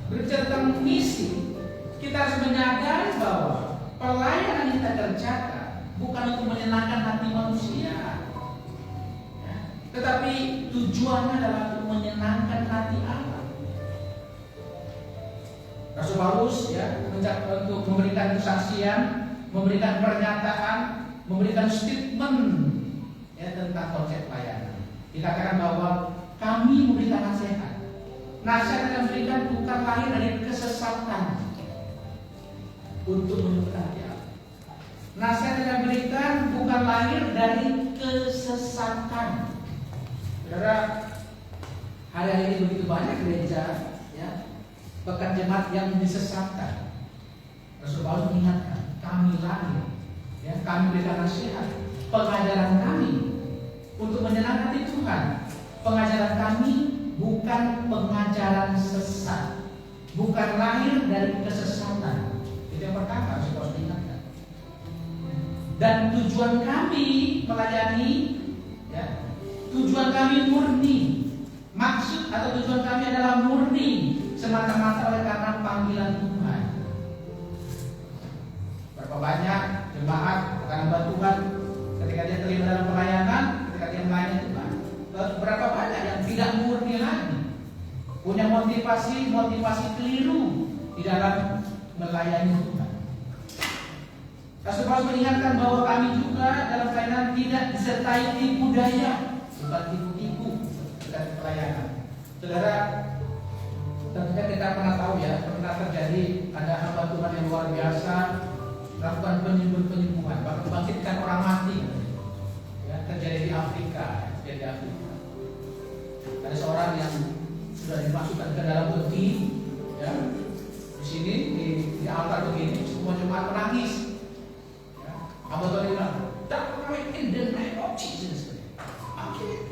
Berbicara tentang misi, kita harus menyadari bahwa pelayanan yang kita kerjakan bukan untuk menyenangkan hati manusia, ya, tetapi tujuannya adalah untuk menyenangkan hati Allah. Rasul Paulus ya untuk memberikan kesaksian, memberikan pernyataan, memberikan statement ya tentang konsep pelayanan. Dikatakan bahwa kami memberikan nasihat. Nasihat yang diberikan bukan lahir dari kesesatan untuk menyembuhkan dia. Nasihat yang diberikan bukan lahir dari kesesatan. Saudara, hari-hari ini begitu banyak gereja ya, bahkan jemaat yang disesatkan. Rasul Paulus mengingatkan, kami lahir, ya, kami berikan nasihat, pengajaran kami untuk menyenangkan hati Tuhan. Pengajaran kami bukan pengajaran sesat, bukan lahir dari kesesatan. Itu yang pertama, Rasul Paulus mengingatkan. Dan tujuan kami melayani, ya, tujuan kami murni. Maksud atau tujuan kami adalah murni, semata-mata oleh karena panggilan Tuhan. Berapa banyak jemaat karena Tuhan ketika dia terlibat dalam pelayanan, ketika dia melayani Tuhan, berapa banyak yang tidak murni lagi, punya motivasi keliru di dalam melayani Tuhan. Rasul Paulus mengingatkan bahwa kami juga dalam pelayanan tidak disertai tipu daya, bukan tipu-tipu dalam pelayanan. Saudara, tentunya kita pernah tahu ya, pernah terjadi ada hamba Tuhan yang luar biasa melakukan penyembuhan, bahkan membangkitkan orang mati. Ya, terjadi di Afrika, Ada seorang yang sudah dimasukkan ke dalam peti, ya. Di sini di altar begini, semua jemaat menangis. Ya. Hamba Tuhan bilang, "That in the name of Jesus." Bangkit.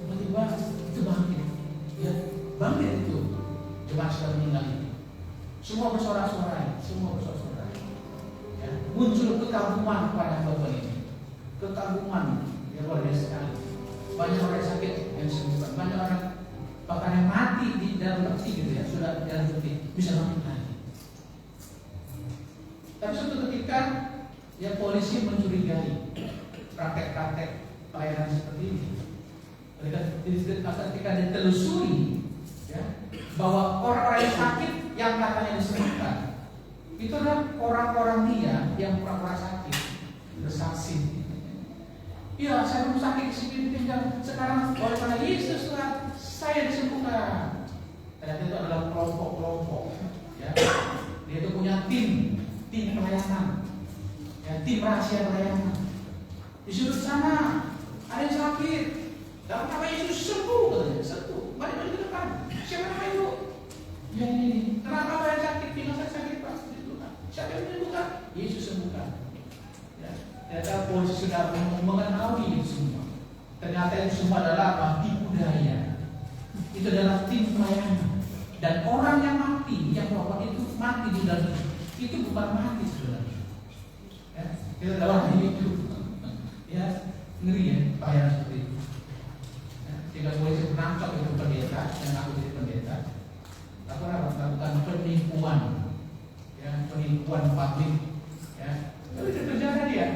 Tiba-tiba itu bangkit. Ya, bangkit itu. Jemaat sudah meninggal ini. Semua bersorak-sorai. Ya, muncul kekaguman kepada Bapak ini. Kekaguman yang luar biasa sekali. Banyak orang sakit yang disembuhkan, banyak orang bahkan yang mati di dalam peti gitu ya, sudah di dalam peti bisa bangkit lagi. Tapi suatu ketika ya polisi mencurigai praktek-praktek pelayanan seperti ini. Ketika ditelusuri ya, bahwa orang-orang yang sakit yang katanya disembuhkan itu adalah orang-orang dia yang pura-pura sakit, bersaksi. Ya, saya belum sakit di sini tinggal sekarang oleh karena Yesus lah saya disembuhkan. Ternyata itu adalah kelompok-kelompok. Ya, dia itu punya tim pelayanan, ya, tim rahasia pelayanan. Di sudut sana ada yang sakit, dalam nama Yesus sembuh katanya, sembuh. Mari ke depan. Siapa nama itu? Yang ini. Kenapa saya sakit? Tinggal saya sakit Pak. Siapa yang menyembuhkan? Yesus sembuhkan. Ya. Ternyata polisi sudah mengetahui itu semua. Ternyata itu semua adalah apa? Tipu daya. Itu adalah tim pelayanan. Dan orang yang mati, yang perempuan itu mati di dalam itu bukan mati sebenarnya. Ya. Itu adalah hidup. Ya, ngeri ya pelayanan seperti itu. Ya, jika polisi menangkap itu pendeta yang aku jadi pendeta, aku melakukan penipuan, ya, penipuan publik, ya, tapi itu penjara dia,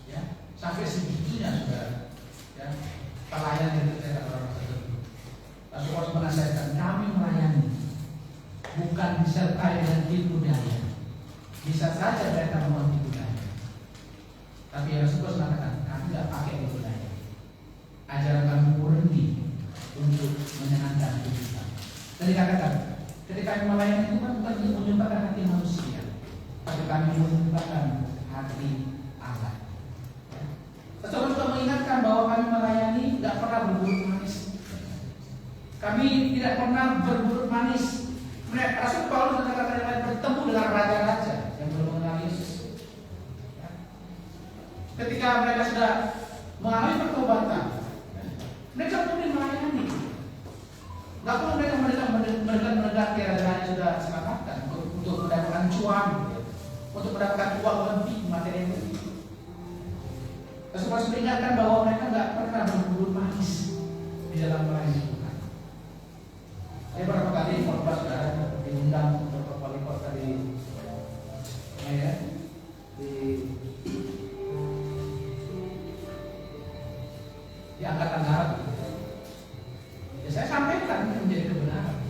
ya, sampai segitunya saudara, ya, pelayan yang terjadi orang tersebut. Rasul Paulus menasihatkan kami melayani, bukan disertai dengan tipu daya. Bisa saja mereka membuat tipu daya. Tapi Rasul Paulus mengatakan kami tidak pakai tipu daya. Ajaran kami murni untuk menyenangkan Tuhan. Dan dikatakan ketika kami melayani itu kan bukan untuk menyumbangkan hati manusia, tapi kami menyumbangkan hati Allah. Rasul Paulus juga mengingatkan bahwa kami melayani tidak pernah berburuk manis. Kami tidak pernah berbulut manis. Rasul Paulus dan kata-kata lain bertemu dengan raja-raja yang belum mengenal Yesus. Ketika mereka sudah mengalami pertobatan, mereka mulai melayani. Gak perlu mereka mendekati raja yang sudah selamatkan untuk mendapatkan cuan, untuk mendapatkan uang lebih, materi lebih. Rasul Paulus mengingatkan bahwa mereka gak pernah berbulut manis di dalam melayani Tuhan. Saya beberapa kali khotbah saudara diundang untuk wali kota di Angkatan Darat. Ya, saya sampaikan menjadi kebenaran.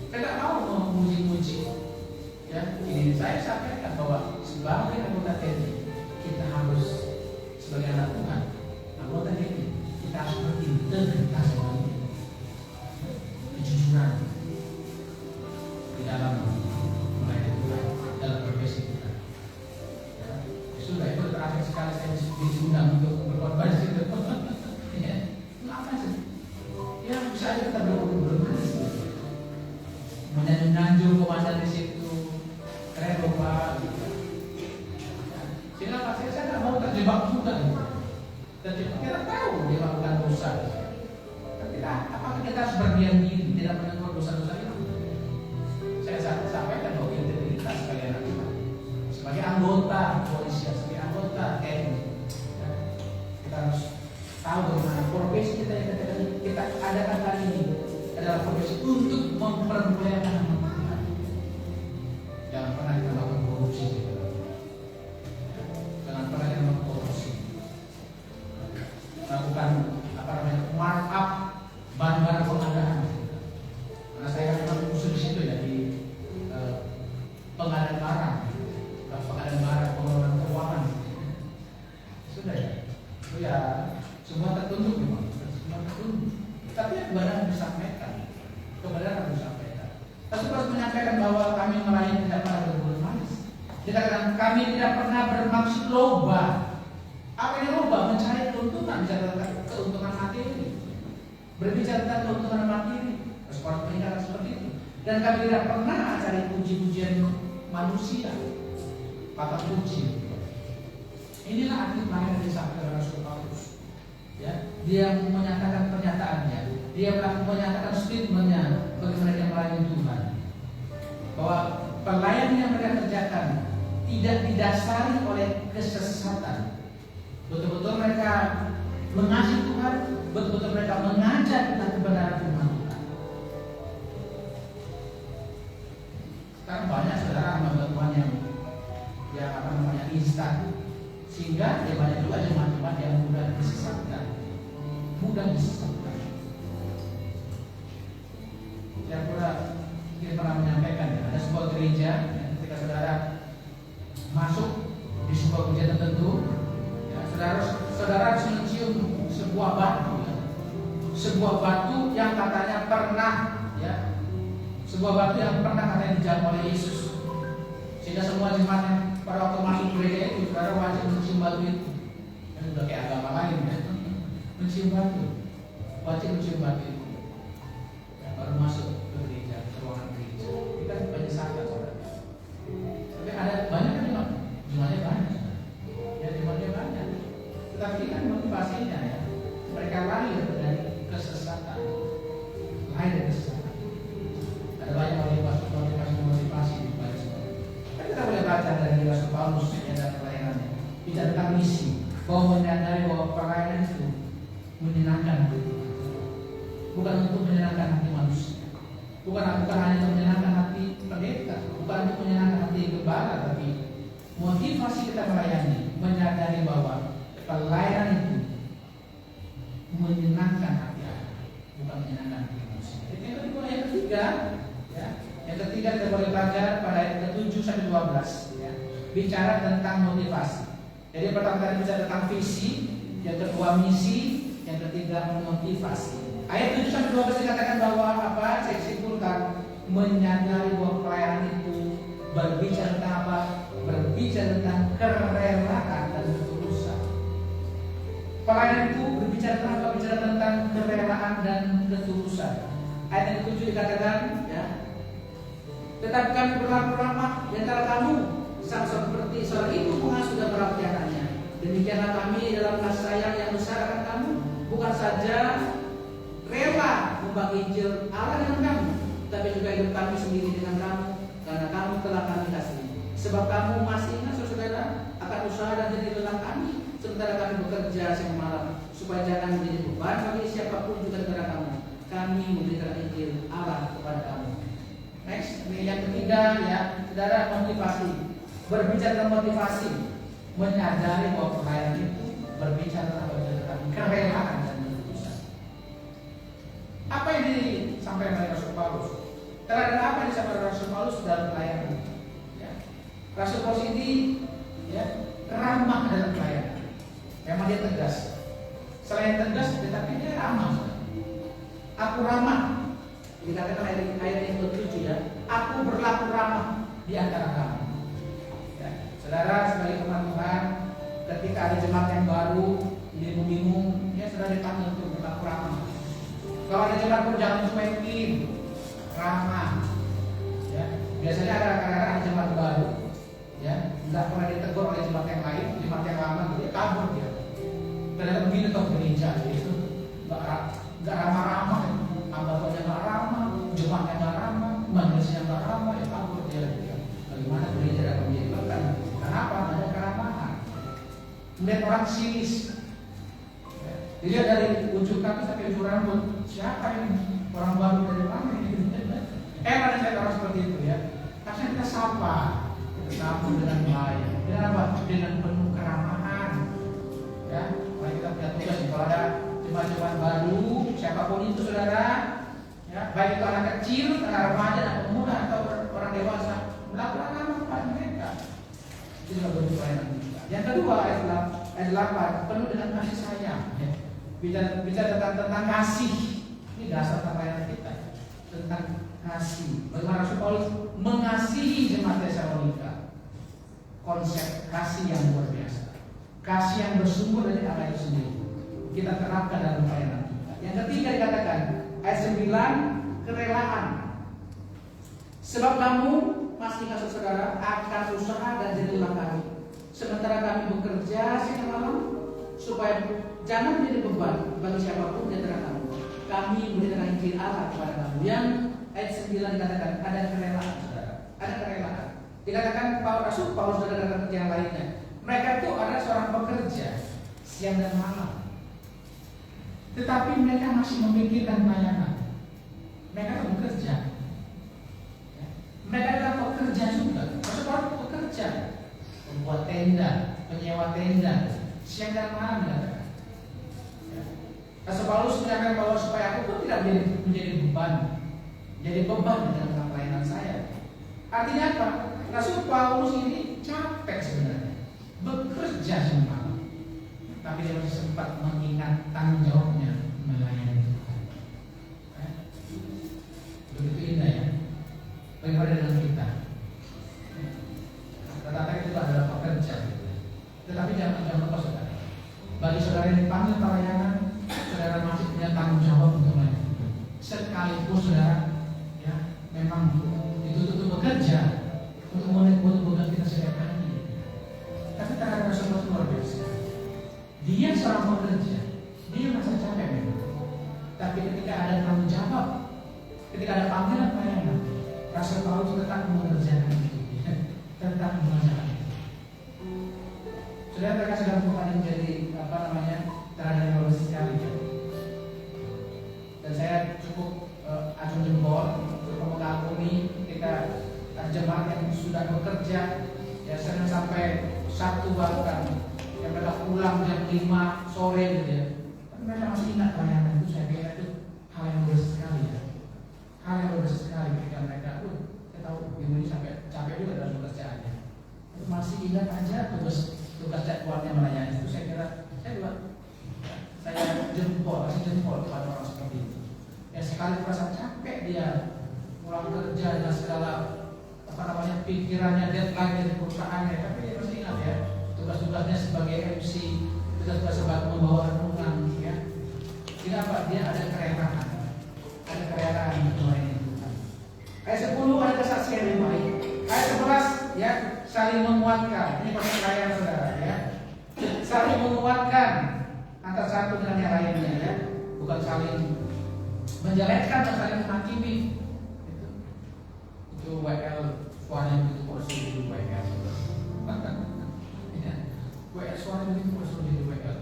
Saya tidak mau memuji-muji. Ya, ini saya sampaikan bahwa sebagai anggota TNI kita harus sebagai anak Tuhan, anggota TNI kita harus berintegritas kejujuran di dalam melayani Tuhan, dalam profesi kita. Ya, sudah itu terakhir sekali saya diundang untuk berkorban di situ. Ya, apa sih? Ya bisa aja kita berkorban di situ. Menyanjung komandan di situ, keren lupa. Sehingga pasti saya nggak mau terjebak juga. Terjebak kita tahu dia melakukan dosa. Apakah kita harus berdiam diri tidak menegur dosa-dosa itu? Saya sampaikan bahwa integritas sebagai anak Tuhan, sebagai anggota polisi, sebagai anggota TNI, kita harus tahu bagaimana profesi kita yang kita adakan kali ini adalah profesi untuk mempermuliakan nama Tuhan. Jangan pernah kita melakukan korupsi, jangan pernah kita melakukan korupsi, melakukan markup bahan-bahan pengadaan. Karena saya kan memang khusus di situ ya di pengadaan barang, pengelolaan keuangan. Sudah ya, itu ya semua tertunduk memang, semua tertunduk. Tapi yang kebenaran disampaikan, kebenaran disampaikan. Rasul Paulus menyampaikan bahwa kami melayani tidak pernah berbulut manis. Dikatakan kami tidak pernah bermaksud loba. Apa yang loba? Mencari keuntungan, keuntungan materi. Berbicara tentang keuntungan materi, Rasul mengingatkan seperti itu. Dan kami tidak pernah cari puji-pujian manusia, kata puji. Inilah arti pelayanan yang disampaikan oleh Rasul Paulus. Ya, dia menyatakan pernyataannya, dia menyatakan statementnya bagi mereka yang melayani Tuhan, bahwa pelayanan yang mereka kerjakan tidak didasari oleh kesesatan. Betul-betul mereka mengasihi Tuhan, betul-betul mereka mengajak tentang kebenaran firman Tuhan. Sekarang banyak saudara hamba Tuhan yang instan, sehingga dia banyak juga jemaat-jemaat yang mudah disesatkan. Saya pernah menyampaikan ya, ada sebuah gereja ketika saudara masuk di sebuah gereja tertentu, ya, saudara harus mencium sebuah batu yang katanya pernah, ya, sebuah batu yang pernah katanya dijamah oleh Yesus, sehingga semua jemaat yang pada waktu masuk gereja itu saudara wajib mencium batu itu. Ini udah kayak agama lain ya, mencium batu, wajib mencium batu itu, ya, baru masuk ke gereja, ke ruangan gereja. Kita banyak sahabat saudara, tapi ada banyak kan jemaatnya banyak, ya jemaatnya banyak. Tetapi kan motivasinya ya, mereka lahir dari kesesatan. Ada banyak motivasi di balik semua. Tapi kita boleh baca dari Rasul Paulus yang dalam pelayanannya, bicara tentang misi, bahwa menyadari bahwa pelayanan itu menyenangkan hati Tuhan, bukan untuk menyenangkan hati manusia, bukan hanya untuk menyenangkan hati pendeta, bukan untuk menyenangkan hati gembala, tapi motivasi kita melayani menyadari bahwa pelayanan itu menyenangkan hati Allah, bukan menyenangkan hati manusia. Yang kedua, yang ketiga, ya, yang ketiga kita boleh belajar pada ayat ke-7 sampai 12, ya, bicara tentang motivasi. Jadi pertama kali bicara tentang visi, yang kedua misi, yang ketiga motivasi. Ayat 7 sampai 12 dikatakan bahwa apa? Saya simpulkan, menyadari bahwa pelayanan itu berbicara tentang apa? Berbicara tentang kerelaan dan ketulusan. Pelayanan itu berbicara tentang apa? Bicara tentang kerelaan dan ketulusan. Ayat yang ke-7 dikatakan, ya, tetapi kami berlaku ramah di antara kamu, sama seperti seorang ibu mengasuh dan merawat anaknya. Demikianlah kami dalam kasih sayang yang besar akan kamu, bukan saja rela membagi Injil Allah dengan kamu, tapi juga hidup kami sendiri dengan kamu, karena kamu telah kami kasih. Sebab kamu masih ingat, saudara, akan usaha dan jadi lelah kami, sementara kami bekerja siang malam, supaya jangan menjadi beban bagi siapapun juga negara kamu. Kami memberikan Injil Allah kepada kamu. Next, ini yang ketiga, ya, saudara, motivasi. Berbicara tentang motivasi, menyadari bahwa pelayanan itu berbicara tentang kerelaan dan ketulusan. Apa yang disampaikan oleh Rasul Paulus? Terhadap apa yang disampaikan oleh Rasul Paulus dalam pelayanan? Ya. Rasul Paulus ini, ya, ramah dalam pelayanan. Memang dia tegas. Selain tegas, tetapi dia ramah. Aku ramah. Dikatakan ayat yang ke-7, ya. Aku berlaku ramah di antara kamu. Ya. Saudara, sebagai teman Tuhan, ketika ada jemaat yang baru, bingung-bingung, ya, saudara dipanggil untuk berlaku ramah. Kalau ada jemaat baru, jangan cuekin, ramah. Ya. Biasanya ada jemaat baru, ya, nggak pernah ditegur oleh jemaat yang lain, jemaat yang lama, dia kabur dia. Ternyata begini toh gereja itu nggak ramah-ramah, anggotanya nggak ramah, jemaatnya nggak ramah, manusia nggak ramah, ya kabur dia. Bagaimana gereja akan menjadi berkat? Kenapa? Ada keramahan. Melihat orang sinis, ya. Dilihat dari ujung kaki sampai ujung rambut, siapa ini? Orang baru dari mana ini? Ada saya orang seperti itu, ya. Karena kita sapa, sambut dengan baik. Dengan apa? Dengan penuh keramahan. Ya, mari kita punya tugas. Kalau ada jemaat-jemaat baru, siapapun itu, saudara, ya, baik itu anak kecil, anak remaja, anak pemuda, atau orang dewasa, melakukan ramah kepada mereka. Itu juga bentuk pelayanan kita. Yang kedua, ayat 8, penuh dengan kasih sayang. Ya. Bicara tentang kasih. Ini dasar pelayanan kita, tentang kasih. Bagaimana Rasul Paulus mengasihi jemaat Tesalonika. Konsep kasih yang luar biasa, kasih yang bersumber dari Allah itu sendiri, kita terapkan dalam pelayanan kita. Yang ketiga dikatakan ayat 9, kerelaan. Sebab kamu masih kasih saudara akan usaha dan jadilah kami, sementara kami bekerja siang malam, supaya jangan menjadi beban bagi siapapun di antara kamu. Kami memberikan Injil Allah kepada kamu. Yang ayat 9 dikatakan ada kerelaan, saudara. Ada kerelaan. Dikatakan Rasul Paulus dan rekan-rekan yang lainnya, mereka itu adalah seorang pekerja siang dan malam, tetapi mereka masih memikirkan pelayanan. Mereka itu bekerja, ya. Mereka adalah pekerja juga. Rasul Paulus pekerja, membuat tenda, penyewa tenda, siang dan malam dikatakan. Ya. Rasul Paulus menyatakan bahwa supaya aku pun tidak menjadi beban, jadi beban dalam pelayanan saya. Artinya apa? Rasul Paulus ini capek sebenarnya, bekerja semalam, tapi dia masih sempat mengingat tanggung jawabnya melayani Tuhan. Begitu indah, ya. Bagaimana dengan kita? Tetapi itu adalah pekerja, tetapi jangan lupa, saudara. Bagi saudara yang dipanggil pelayanan, saudara masih punya tanggung jawab untuk melayani. Sekalipun saudara, ya, memang itu bekerja untuk bukan kita setiap hari, tapi terhadap Rasul luar biasa. Dia seorang pekerja, dia merasa capek memang. Tapi ketika ada tanggung jawab, ketika ada panggilan pelayanan, Rasul Paulus tetap mengerjakan itu, tetap mengerjakan itu. Saudara, mereka sedang bukan menjadi terhadap Paulus sekali, ya. Dan saya cukup acung jempol untuk mengakui ketika jemaat yang sudah bekerja, ya, sering sampai Sabtu bahkan, yang mereka pulang jam 5 sore gitu, ya. Tapi mereka masih ingat pelayanan itu. Saya kira itu hal yang luar sekali, ya. Hal yang luar sekali ketika mereka, saya tahu ibu ini sampai capek juga dalam pekerjaannya, masih ingat aja tugas jadwalnya melayani itu. Saya kira saya jempol kepada orang seperti itu. Ya, sekali merasa capek dia pulang kerja dengan segala pikirannya, deadline dari perusahaannya, tapi dia masih ingat, ya, tugas-tugasnya sebagai MC, kita sudah sempat membawa renungan, ya. Kenapa? Dia ada kerelaan, melayani Tuhan. Ayat 10 ada kesaksian yang baik. Ayat 11 ya saling menguatkan. Ini percaya saudara ya. Saling menguatkan antara satu dengan yang lainnya ya. Bukan saling menjelekkan dan saling menghakimi. Itu WL suaranya begitu kursi di WL. WL suaranya begitu kursi di WL.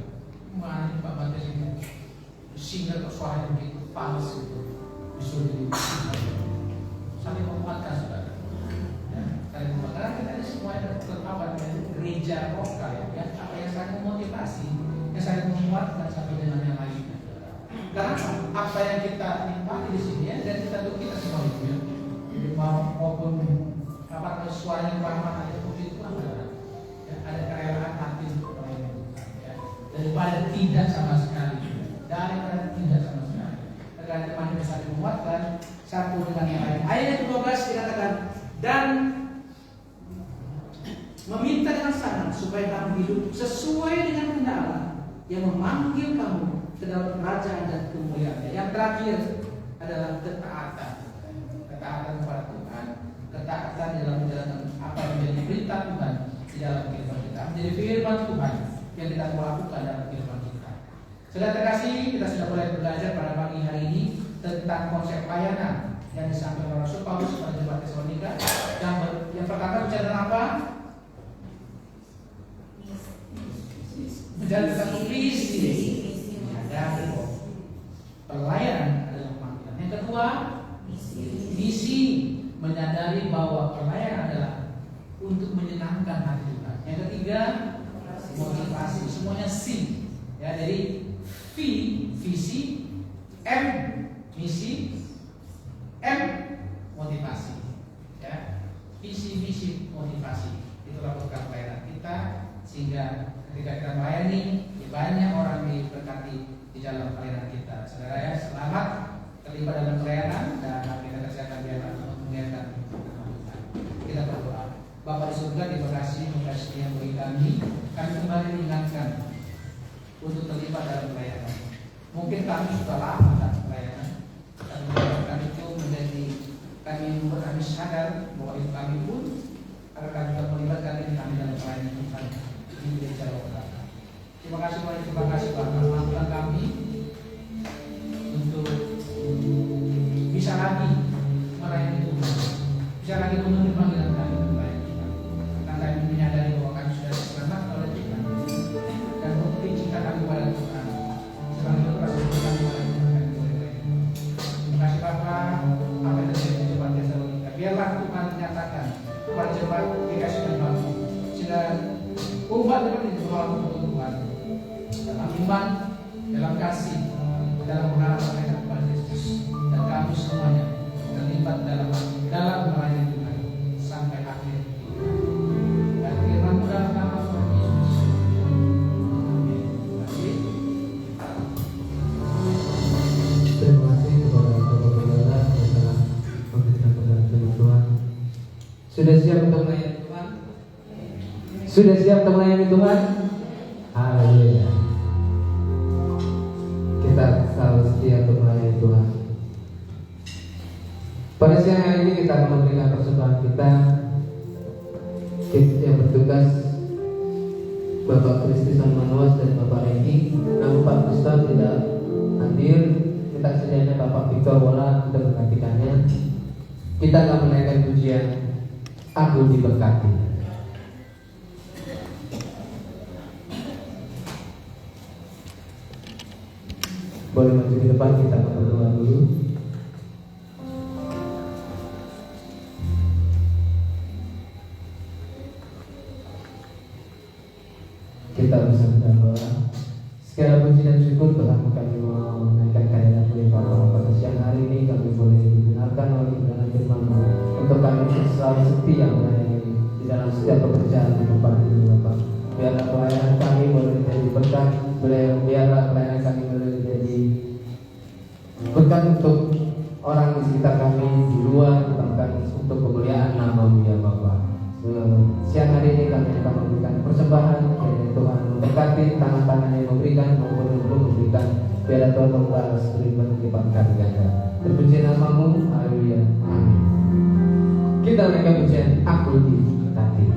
Mana Pak Batas ini single kok suaranya begitu palsu itu. Disuruh jadi saling menguatkan saudara. Ya, saling menguatkan kita ini semua ada terpabat ya, gereja lokal ya, apa yang saling memotivasi, yang saling menguatkan satu dengan yang lainnya. Karena apa yang kita nikmati di sini ya, dan kita semua itu ya, maupun apa suaranya paham ada itu saudara. Ya, ada kerelaan hati untuk melayani Tuhan ya, daripada tidak sama sekali, daripada tidak sama sekali. Karena teman bisa menguatkan satu dengan yang lain. Ayat 12 dikatakan dan meminta dengan sangat supaya kamu hidup sesuai dengan kehendak Allah yang memanggil kamu ke dalam kerajaan dan kemuliaan. Yang terakhir adalah ketaatan kepada Tuhan, ketaatan dalam menjalankan apa yang menjadi perintah Tuhan di dalam kehidupan kita, menjadi firman Tuhan yang kita mau lakukan dalam kehidupan kita. Saudara terkasih, kita sudah mulai belajar pada pagi hari ini tentang konsep pelayanan yang disampaikan oleh Rasul Paulus pada jemaat Tesalonika. Yang pertama bicara tentang apa? Bicara tentang visi. Menyadari pelayanan adalah panggilan. Yang kedua, misi. Menyadari bahwa pelayanan adalah untuk menyenangkan hati Tuhan. Yang ketiga, motivasi. Semuanya C. Ya, dari V, visi, M, misi, M, motivasi. Ya, visi, misi, motivasi. Itulah program pelayanan kita, sehingga ketika kita melayani, banyak orang diberkati di dalam pelayanan kita. Saudara ya, selamat terlibat dalam pelayanan dan kita kerjakan biarlah mengingatkan kita berdoa. Bapa di surga, terima kasih yang beri kami kembali mengingatkan untuk terlibat dalam pelayanan. Mungkin kami sudah lama dalam pelayanan, tapi kami itu menjadi kami sadar bahwa itu kami pun agar kami dapat melibatkan diri kami dalam pelayanan Tuhan di gereja lokal. Terima kasih Bapak, mampukan kami untuk bisa lagi melayani Tuhan, bisa lagi memenuhi panggilan kami untuk melayani Tuhan. Karena kami menyadari bahwa kami sudah diselamatkan oleh Tuhan dan bukti cinta kami kepada Tuhan. Selalu berasa kami kepada Tuhan. Terima kasih Bapak, apa yang terjadi di jemaat Tesalonika. Biarlah Tuhan menyatakan kepada jemaat dikasih dan bangsa, sehingga umat dapat dibawa untuk Tuhan dalam iman, dalam kasih, dalam pengharapan mereka kepada Kristus, dan kami semuanya terlibat dalam melayani Tuhan sampai akhir hidup. Dan firman-Mu dalam nama Tuhan Yesus. Terima kasih kepada saudara-saudara yang telah memberikan kebenaran firman Tuhan. Sudah siap untuk melayani Tuhan? Sudah siap untuk melayani Tuhan? Haleluya. Kita selalu setia untuk melayani Tuhan. Pada siang hari ini kita akan memberikan persembahan kita yang bertugas Bapak Kristus Manuas dan Bapak Regi. Namun Pak Gustav tidak hadir. Kita sedianya Bapak Victor Wola untuk menggantikannya. Kita akan menaikkan pujian Aku Diberkati. Boleh maju ke depan, kita berdoa dulu. Kita bersama berdoa. Segala puji dan syukur Tuhan, kami mau menaikkan kehadiran Bapak pada siang hari ini. Kami boleh dibenarkan oleh kebenaran firman-Mu untuk kami selalu setia melayani di dalam setiap pekerjaan di tempat ini Bapak. Biarlah pelayanan kami boleh menjadi berkat, biarlah pelayanan kami boleh menjadi berkat untuk orang di sekitar kami di luar, bahkan untuk kemuliaan nama-Mu ya Bapak. Siang hari ini kami akan memberikan persembahan, kiranya Tuhan memberkati tangan-tangan yang memberikan maupun yang belum memberikan. Biarlah Tuhan membalas berlipat kali ganda. Terpuji namamu, haleluya, amin. Kita naikkan pujian Aku Diberkati.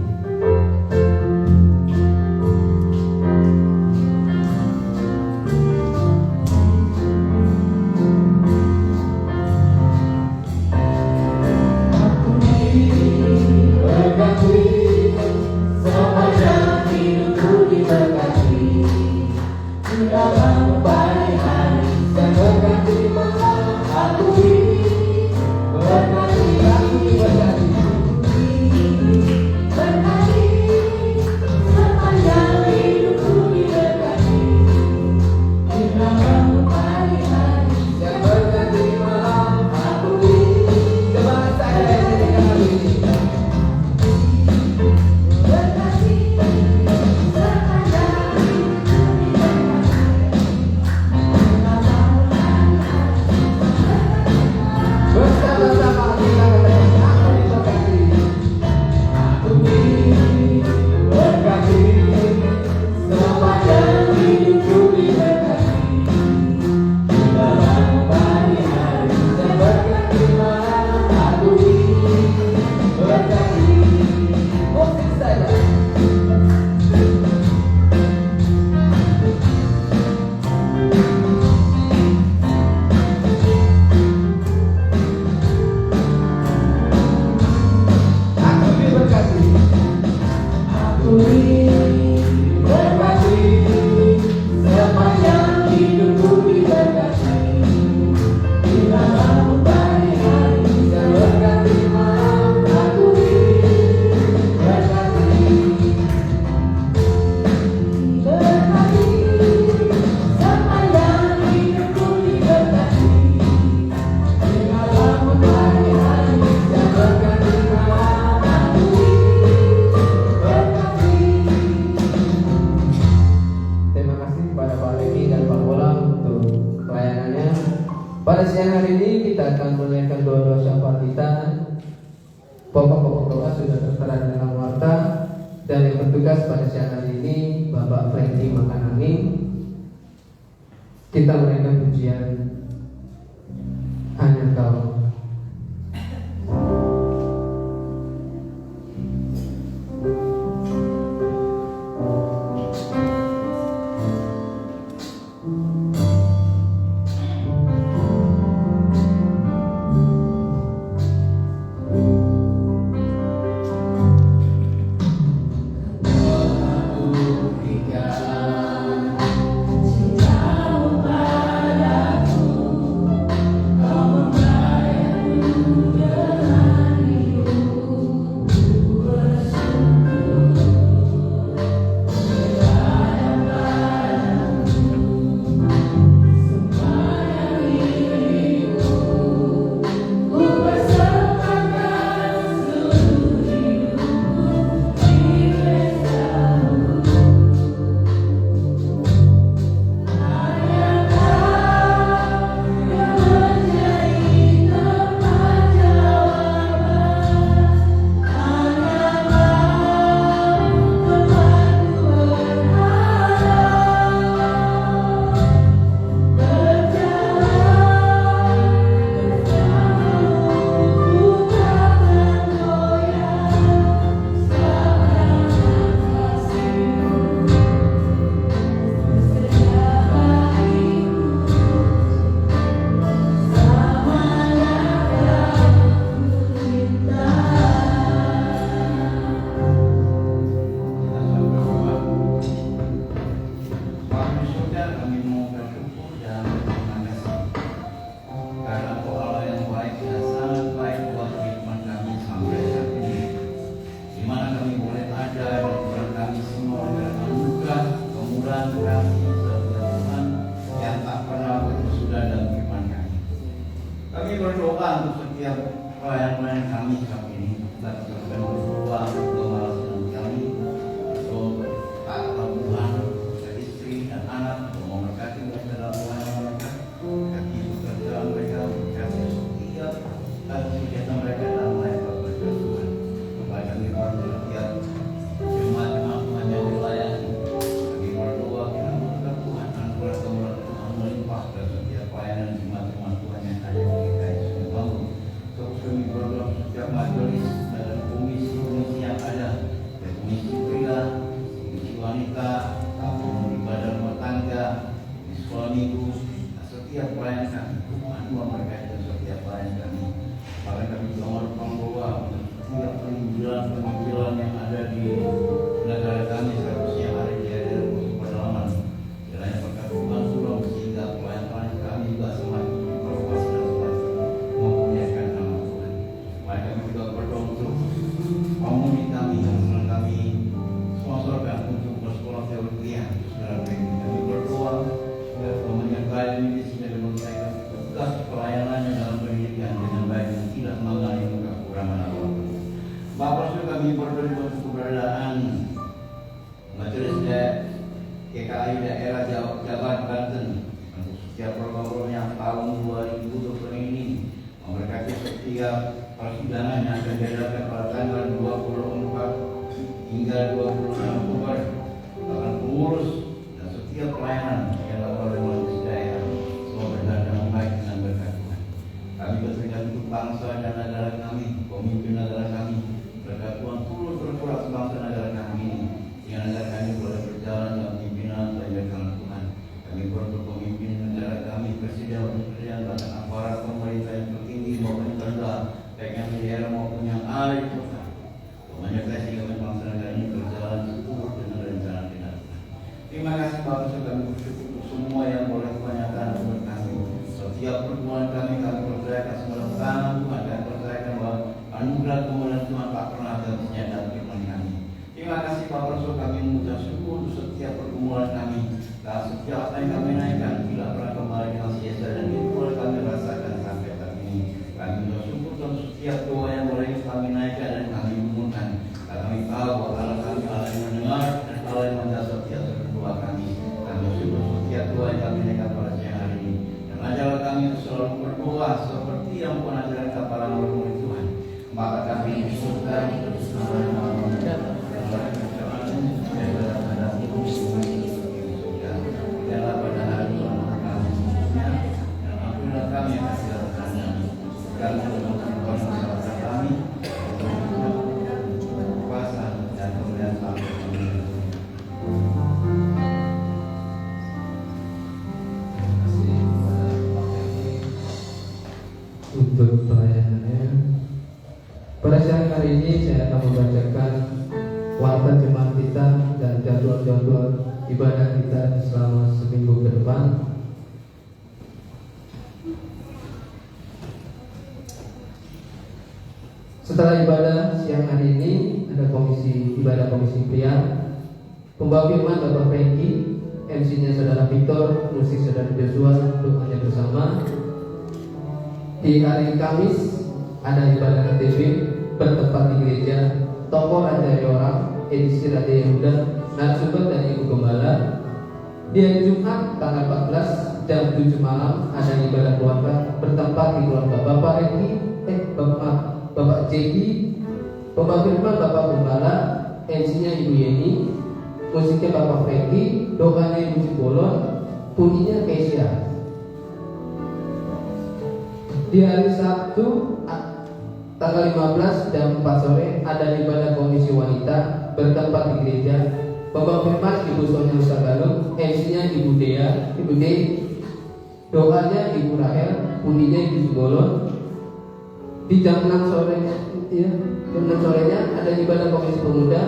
Pada siang hari ini kita akan menaikkan doa-doa syafaat kita. Pokok-pokok doa sudah tertera dalam warta, dan yang bertugas pada siang hari ini Bapak Franky Makanani. Kita menaikkan pujian Hanya Kau. Cintamu padaku, kau Tuhan memberkati setiap pelayan kami. Maka kami mohon membawa setiap penginjilan yang ada di negara kami seharusnya hari di hari pedalaman. Kiranya berkat Tuhan tolong sehingga pelayan-pelayan kami juga semakin diperluas dan semakin memuliakan nama Tuhan. Maka kami juga berdoa untuk penghuni kami yang sedang kami sponsorkan untuk bersekolah teologi. Kami berdoa agar Tuhan menyertai ini sehingga menunaikan tugas pelayanannya dalam pendidikan dengan baik dan tidak mengalami kekurangan apapun. Bapak Saudara, kami berdoa untuk keberadaan Majelis GKI daerah Jawa Banten untuk setiap program-programnya tahun 2020 ini, memberkati setiap persidangan yang akan diadakan pada tanggal 24 hingga 26 Oktober, akan pengurus dan setiap pelayanan yang dilakukan oleh majelis daerah semua berjalan dengan baik dan berkat Tuhan. Kami berserah untuk bangsa dan negara kami, pemimpin negara kami, berkat Tuhan turut berkuat bangsa negara kami ini, sehingga negara kami boleh berjalan dalam pimpinan dan berkat Tuhan. Kami berdoa pemimpin negara kami, presiden, bahkan aparat pemerintah yang tertinggi maupun yang rendah, baik yang di daerah maupun yang ada di kota, menyertai sehingga bangsa negara ini berjalan seturut dengan rencana Tuhan. Terima kasih Bapak, kami bersyukur untuk semua yang boleh kebanyakan buat kami. Setiap pertemuan kami percayakan semua tangan Tuhan, dan percayakan bahwa anugerah kemuliaan Tuhan tak pernah habisnya dalam kehidupan kami. Terima kasih Bapak, kami mengucap syukur untuk setiap pertemuan kami dan setiap apa yang kami naikkan bila pernah kembali dengan sia-sia dan itu boleh kami rasakan sampai saat ini. Kami mengucap syukur untuk setiap doa yang boleh kami naikkan dan kami umumkan. Karena kami tahu bahwa Allah kami Allah yang mendengar dan Allah yang menjawab setiap doa kami. Kami bersyukur setiap doa yang kami naikkan pada siang hari ini. Dan ajarlah kami untuk selalu berdoa seperti yang pun ajarkan para murid Tuhan. Maka kami bersyukur untuk pelayanannya. Pada siang hari ini saya akan membacakan warta jemaat kita dan jadwal-jadwal ibadah kita selama seminggu ke depan. Setelah ibadah siang hari ini ada ibadah komisi pria. Pembawa firman Bapak Franky, MC-nya Saudara Victor, musik Saudara Joshua, doanya bersama. Di hari Kamis ada ibadah KTB bertempat di gereja Toko Raja Yoram, edisi Raja Yehuda, narasumber dan Ibu Gembala. Di hari Jumat tanggal 14 jam 7 malam ada ibadah keluarga bertempat di keluarga Bapak Reki, Bapak Jeki, Bapak Firman Bapak Gembala, MC-nya Ibu Yeni, musiknya Bapak Franky, doanya Ibu Cibolon, bunyinya Kesia. Di hari Sabtu tanggal 15 jam 4 sore ada ibadah komisi wanita bertempat di gereja Bapak Firman Ibu Sonia Usagaluh, MC-nya Ibu Dea, Ibu D, doanya Ibu Rahel, bunyinya Ibu Cibolon. Di jam 6 sorenya, jam 6 sorenya ada ibadah komisi pemuda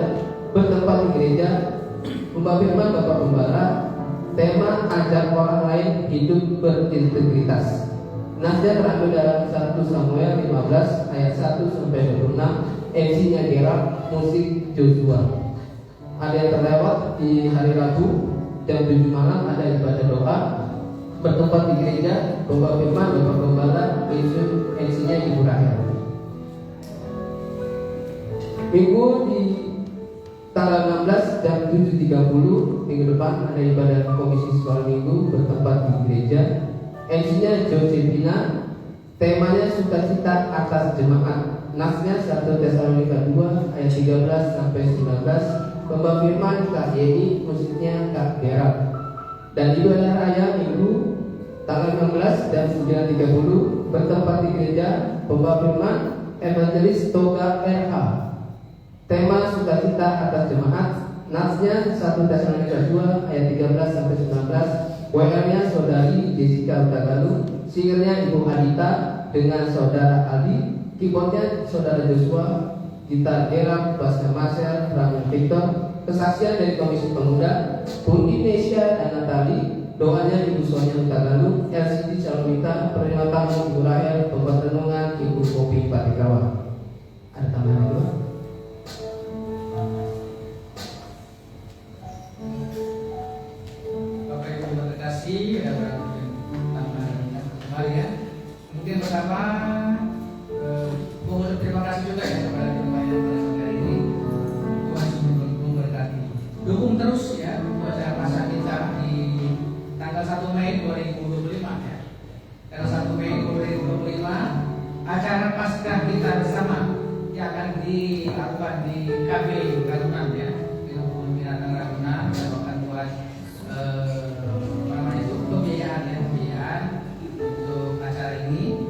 bertempat di gereja Bapak Firman Bapak Gembala, tema ajak orang lain hidup berintegritas. Nasja terambil dalam 1 Samuel 15 ayat 1 sampai 26, MC-nya Gerard, musik Joshua. Ada yang terlewat di hari Rabu jam 7 malam ada ibadah doa bertempat di gereja Bapak Firman Bapak Gembala, MC-nya Ibu Rahel. Minggu di tanggal 16 jam 7.30 minggu depan ada ibadah komisi sekolah minggu bertempat di gereja. MC-nya Josefina, temanya sukacita atas jemaat. Nasnya 1 Tesalonika 2 ayat 13 sampai 19. Pembawa firman Kak Yeni, musiknya Kak Gerard. Dan ibadah raya minggu tanggal 16 dan 9.30 bertempat di gereja Pembawa firman Evangelis Toga RH. Tema sukacita atas jemaat. Nasnya 1 Tesalonika 2 ayat 13 sampai 19. WR-nya Saudari Jessica Utagalu, singernya Ibu Adita dengan Saudara Aldi, keyboardnya Saudara Joshua, gitar Era, bassnya Marcel, drumnya Victor, kesaksian dari Komisi Pemuda, Bu Indonesia dan Natali, doanya Ibu Sonia Utagalu, LCD Salomita, penerima tamu Ibu Rahel, pembuat renungan Ibu Kopi Patikawa. Ada tambahan dulu? Bapak Ibu terima kasih, ada tambahan kembali ya. Mungkin pertama mengucap terima kasih juga ya kepada jemaat yang pada sore hari ini. Tuhan memberkati. Dukung terus ya untuk acara pasca kita di tanggal 1 Mei 2025 ya. Tanggal 1 Mei 2025 acara pasca kita bersama yang akan dilakukan di KB Ragunan ya, di Kebun Binatang Ragunan. Kita akan buat namanya itu pembiayaan untuk acara ini.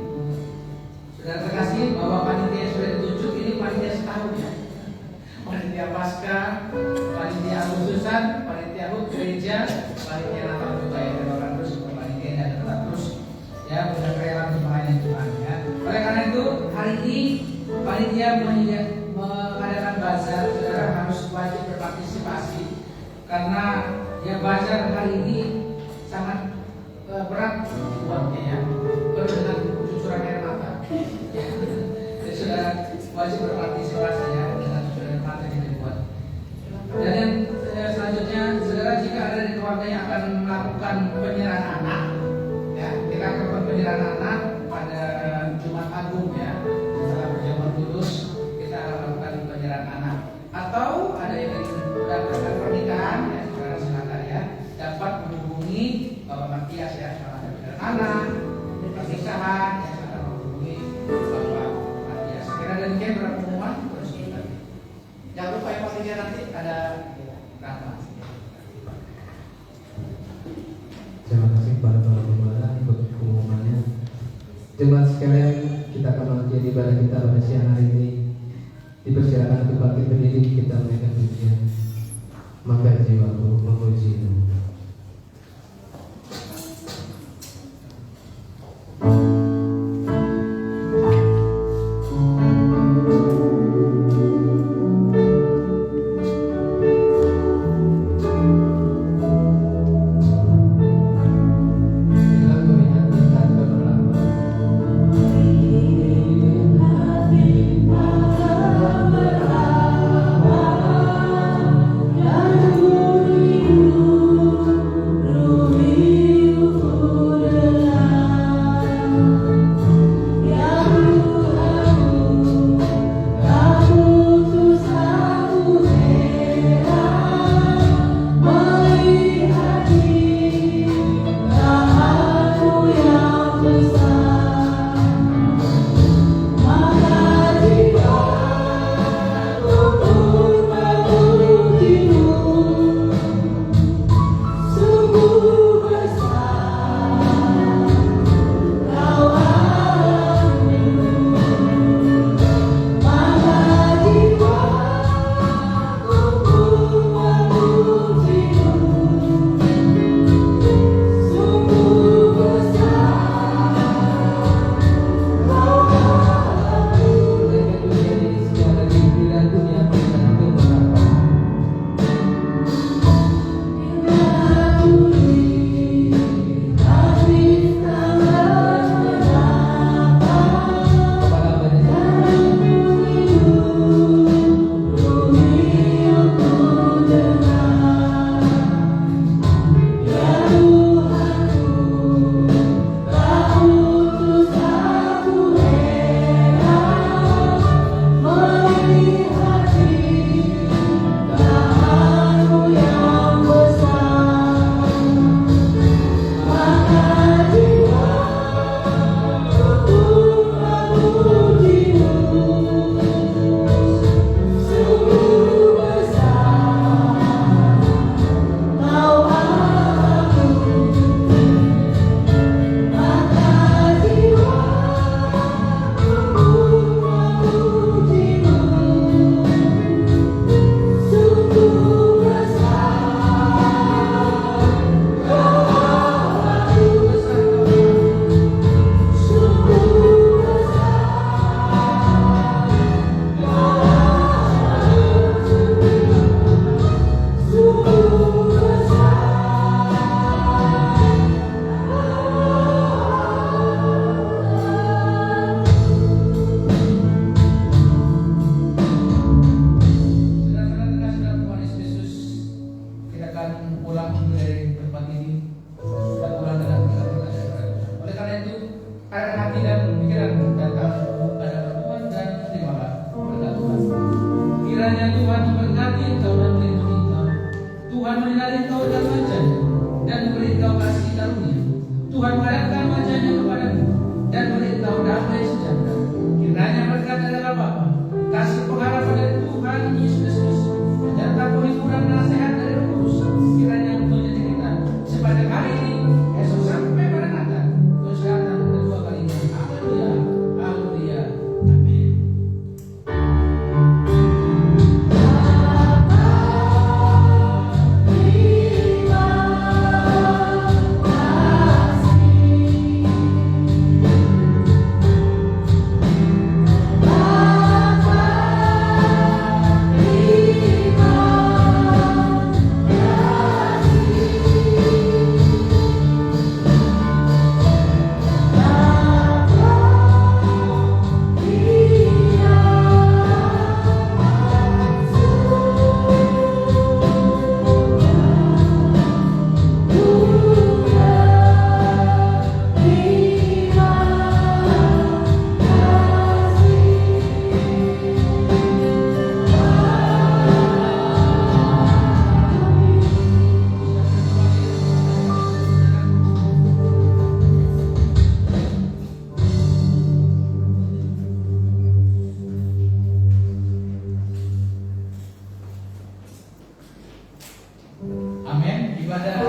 Saudara terkasih, bahwa panitia yang sudah ditunjuk ini panitia setahun ya. Panitia pasca, panitia Agustusan, panitia HUT gereja, panitia Natal juga ya, dan orang terus panitia dan tetap terus ya benar rela untuk melayani Tuhan ya. Oleh karena itu hari ini panitia mengadakan bazar, saudara harus wajib berpartisipasi karena ya bazar hari ini sangat berat dibuatnya ya, penuh dengan cucuran air mata. Jadi saudara wajib berpartisipasi ya dengan cucuran air mata yang dibuat. Dan yang selanjutnya, saudara jika ada di keluarga yang akan melakukan penyerahan anak, ya kita akan penyerahan anak pada Jumat Agung ya, setelah berjamaah kudus kita akan melakukan penyerahan anak. Atau ada yang ingin mendaftarkan pernikahan, ya saudara silakan ya, dapat menghubungi Bapak Matias ya, kalau ada penyerahan anak, pernikahan, ya silakan menghubungi Bapak Matias. Kira demikian berapa pengumuman? Jangan lupa ya panitia nanti ada nama. Terima kasih kepada Bapak Gembala untuk pengumumannya. Jemaat sekalian, kita akan mengakhiri ibadah kita pada siang hari ini. Dipersilakan untuk bangkit berdiri, kita menaikkan pujian. Maka jiwaku memuji-Mu. Aku Tuhan menghadapkan wajahnya kepadamu dan beritahu damai sejahtera. Kiranya berkat adalah Bapa, kasih pengharapan dari Tuhan Yesus Kristus, menyerta penghiburan nasihat dari Roh Kudus, kiranya menyertai kita sepanjang hari ini, esok sampai pada Natal, terus datang kedua kalinya. Haleluya, haleluya, amin. Amin. Ibadah